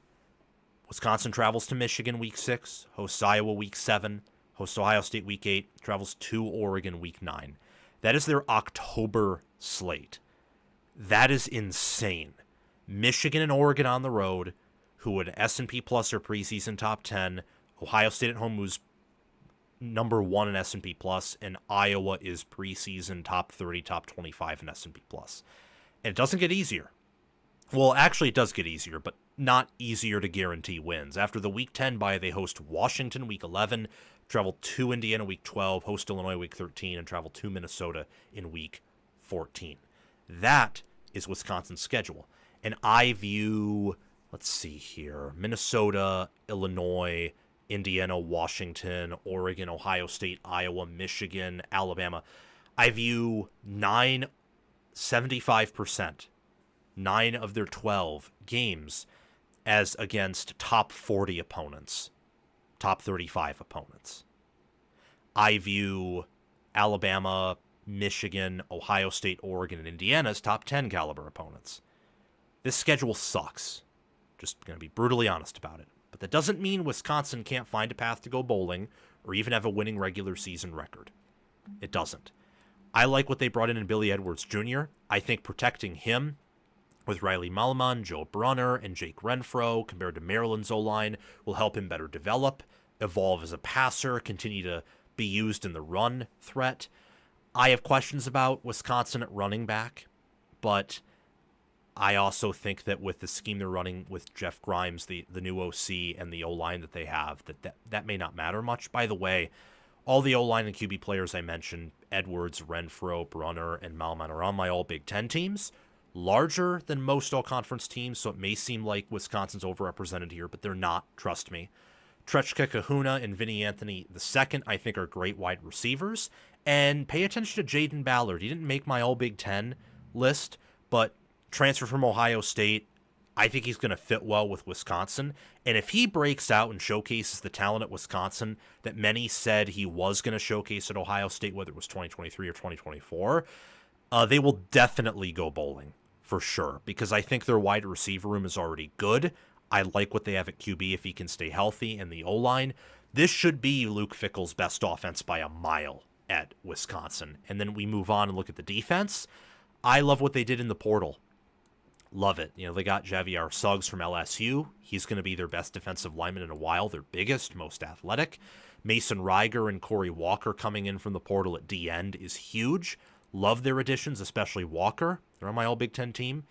Wisconsin travels to Michigan week 6, hosts Iowa week 7, hosts Ohio State week 8, travels to Oregon week 9. That is their October slate. That is insane. Michigan and Oregon on the road, who would S&P Plus or preseason top 10. Ohio State at home, who's number 1 in S&P Plus, and Iowa is preseason top 30, top 25 in S&P Plus. And it doesn't get easier. Well, actually, it does get easier, but not easier to guarantee wins. After the week 10 bye, they host Washington week 11, travel to Indiana week 12, host Illinois week 13, and travel to Minnesota in week 14. That is Wisconsin's schedule. And I view, let's see here, Minnesota, Illinois, Indiana, Washington, Oregon, Ohio State, Iowa, Michigan, Alabama. I view 75%, 9 of their 12 games as against top 40 opponents, top 35 opponents. I view Alabama, Michigan, Ohio State, Oregon, and Indiana as top 10 caliber opponents. This schedule sucks. Just going to be brutally honest about it. But that doesn't mean Wisconsin can't find a path to go bowling or even have a winning regular season record. It doesn't. I like what they brought in Billy Edwards Jr. I think protecting him with Riley Malaman, Joe Brunner, and Jake Renfro compared to Maryland's O-line will help him better develop, evolve as a passer, continue to be used in the run threat. I have questions about Wisconsin at running back, but I also think that with the scheme they're running with Jeff Grimes, the new OC, and the O-line that they have, that may not matter much. By the way, all the O-line and QB players I mentioned, Edwards, Renfro, Brunner, and Malman, are on my all Big Ten teams. Larger than most all-conference teams, so it may seem like Wisconsin's overrepresented here, but they're not, trust me. Trechka Kahuna and Vinny Anthony II, I think, are great wide receivers. And pay attention to Jaden Ballard. He didn't make my all Big Ten list, but transfer from Ohio State, I think he's going to fit well with Wisconsin. And if he breaks out and showcases the talent at Wisconsin that many said he was going to showcase at Ohio State, whether it was 2023 or 2024, they will definitely go bowling for sure, because I think their wide receiver room is already good. I like what they have at QB if he can stay healthy, and the O-line. This should be Luke Fickell's best offense by a mile at Wisconsin. And then we move on and look at the defense. I love what they did in the portal. Love it. They got Javier Suggs from LSU. He's going to be their best defensive lineman in a while. Their biggest, most athletic. Mason Reiger and Corey Walker coming in from the portal at D-end is huge. Love their additions, especially Walker. They're on my all Big Ten team.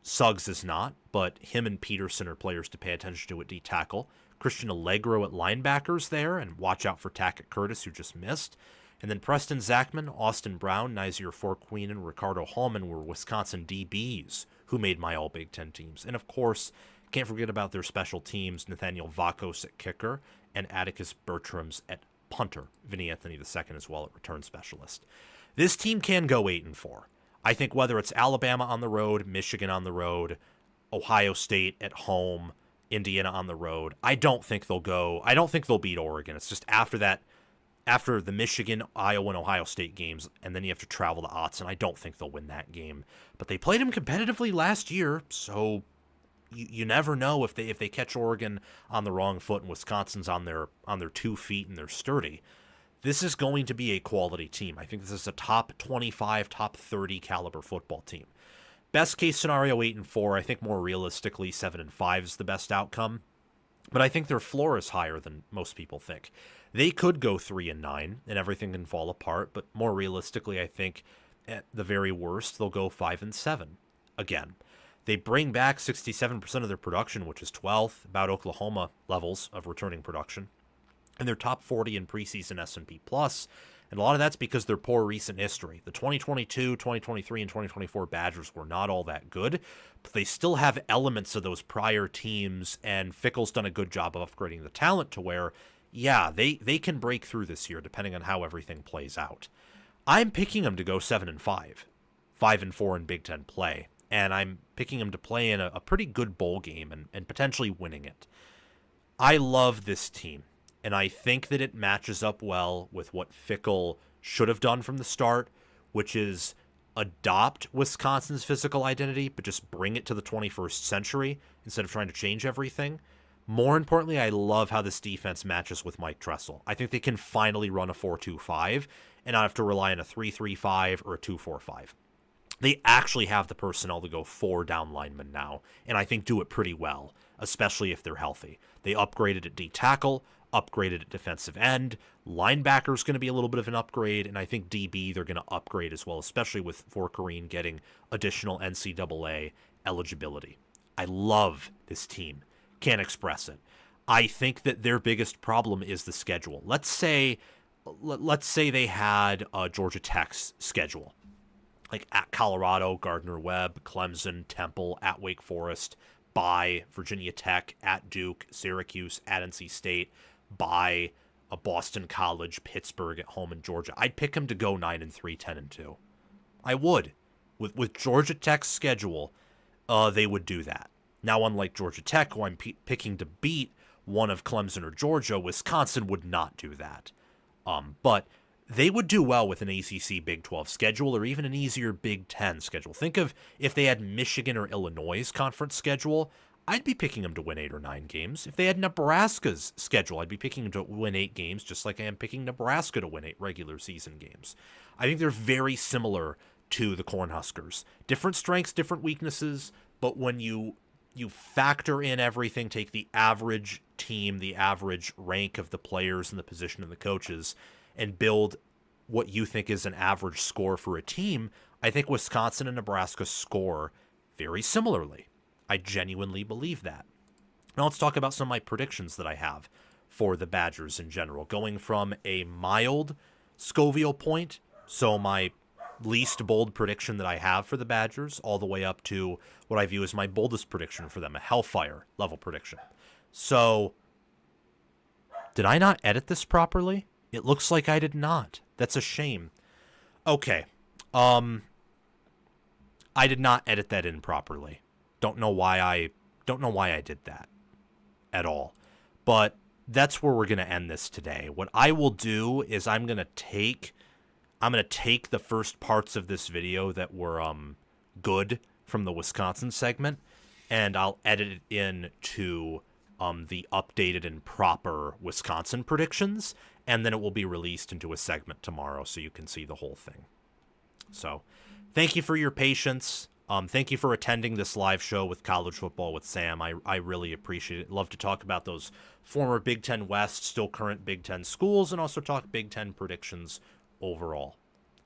Suggs is not, but him and Peterson are players to pay attention to at D-tackle. Christian Allegro at linebackers there, and watch out for Tackett Curtis, who just missed. And then Preston Zachman, Austin Brown, Nizier Forqueen, and Ricardo Hallman were Wisconsin DBs who made my all Big Ten teams. And of course, can't forget about their special teams, Nathaniel Vakos at kicker and Atticus Bertrams at punter. Vinny Anthony II as well at return specialist. This team can go 8-4. I think whether it's Alabama on the road, Michigan on the road, Ohio State at home, Indiana on the road, I don't think they'll beat Oregon. It's just after the Michigan, Iowa, and Ohio State games, and then you have to travel to Autzen. I don't think they'll win that game. But they played them competitively last year, so you never know if they catch Oregon on the wrong foot and Wisconsin's on their 2 feet and they're sturdy. This is going to be a quality team. I think this is a top 25, top 30 caliber football team. Best case scenario, 8-4. I think more realistically, 7-5 is the best outcome. But I think their floor is higher than most people think. They could go 3-9 and everything can fall apart, but more realistically, I think at the very worst, they'll go 5-7. Again, they bring back 67% of their production, which is 12th, about Oklahoma levels of returning production. And they're top 40 in preseason S&P Plus, and a lot of that's because their poor recent history. The 2022, 2023, and 2024 Badgers were not all that good, but they still have elements of those prior teams, and Fickell's done a good job of upgrading the talent to where, yeah, they can break through this year depending on how everything plays out. I'm picking them to go 7-5, 5-4 in Big Ten play, and I'm picking them to play in a pretty good bowl game and potentially winning it. I love this team. And I think that it matches up well with what Fickell should have done from the start, which is adopt Wisconsin's physical identity, but just bring it to the 21st century instead of trying to change everything. More importantly, I love how this defense matches with Mike Tressel. I think they can finally run a 4-2-5 and not have to rely on a 3-3-5 or a 2-4-5. They actually have the personnel to go 4 down linemen now, and I think do it pretty well, especially if they're healthy. They upgraded at D-tackle, upgraded at defensive end. Linebacker's going to be a little bit of an upgrade, and I think DB they're going to upgrade as well, especially with Forqueen getting additional NCAA eligibility. I love this team. Can't express it. I think that their biggest problem is the schedule. Let's say they had Georgia Tech's schedule, like at Colorado, Gardner-Webb, Clemson, Temple, at Wake Forest, by Virginia Tech, at Duke, Syracuse, at NC State, by a Boston College, Pittsburgh at home in Georgia. I'd pick them to go 9-3, 10-2. I would. With Georgia Tech's schedule, they would do that. Now, unlike Georgia Tech, who I'm picking to beat one of Clemson or Georgia, Wisconsin would not do that. But they would do well with an ACC Big 12 schedule or even an easier Big 10 schedule. Think of if they had Michigan or Illinois' conference schedule. I'd be picking them to win 8 or 9 games. If they had Nebraska's schedule, I'd be picking them to win 8 games, just like I am picking Nebraska to win 8 regular season games. I think they're very similar to the Cornhuskers. Different strengths, different weaknesses, but when you factor in everything, take the average team, the average rank of the players and the position of the coaches, and build what you think is an average score for a team, I think Wisconsin and Nebraska score very similarly. I genuinely believe that. Now let's talk about some of my predictions that I have for the Badgers in general, going from a mild Scoville point, so my least bold prediction that I have for the Badgers, all the way up to what I view as my boldest prediction for them, a Hellfire level prediction. So, did I not edit this properly? It looks like I did not. That's a shame. Okay. I did not edit that in properly. Don't know why I did that at all. But that's where we're going to end this today. What I will do is I'm going to take the first parts of this video that were good from the Wisconsin segment, and I'll edit it in to the updated and proper Wisconsin predictions, and then it will be released into a segment tomorrow so you can see the whole thing. So, thank you for your patience. Thank you for attending this live show with College Football with Sam. I really appreciate it. Love to talk about those former Big Ten West, still current Big Ten schools, and also talk Big Ten predictions overall.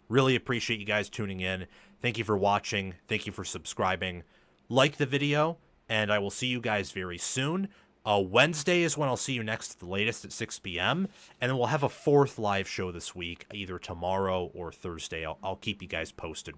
Really appreciate you guys tuning in. Thank you for watching. Thank you for subscribing. Like the video, and I will see you guys very soon. Wednesday is when I'll see you next at the latest at 6 p.m. And then we'll have a 4th live show this week, either tomorrow or Thursday. I'll keep you guys posted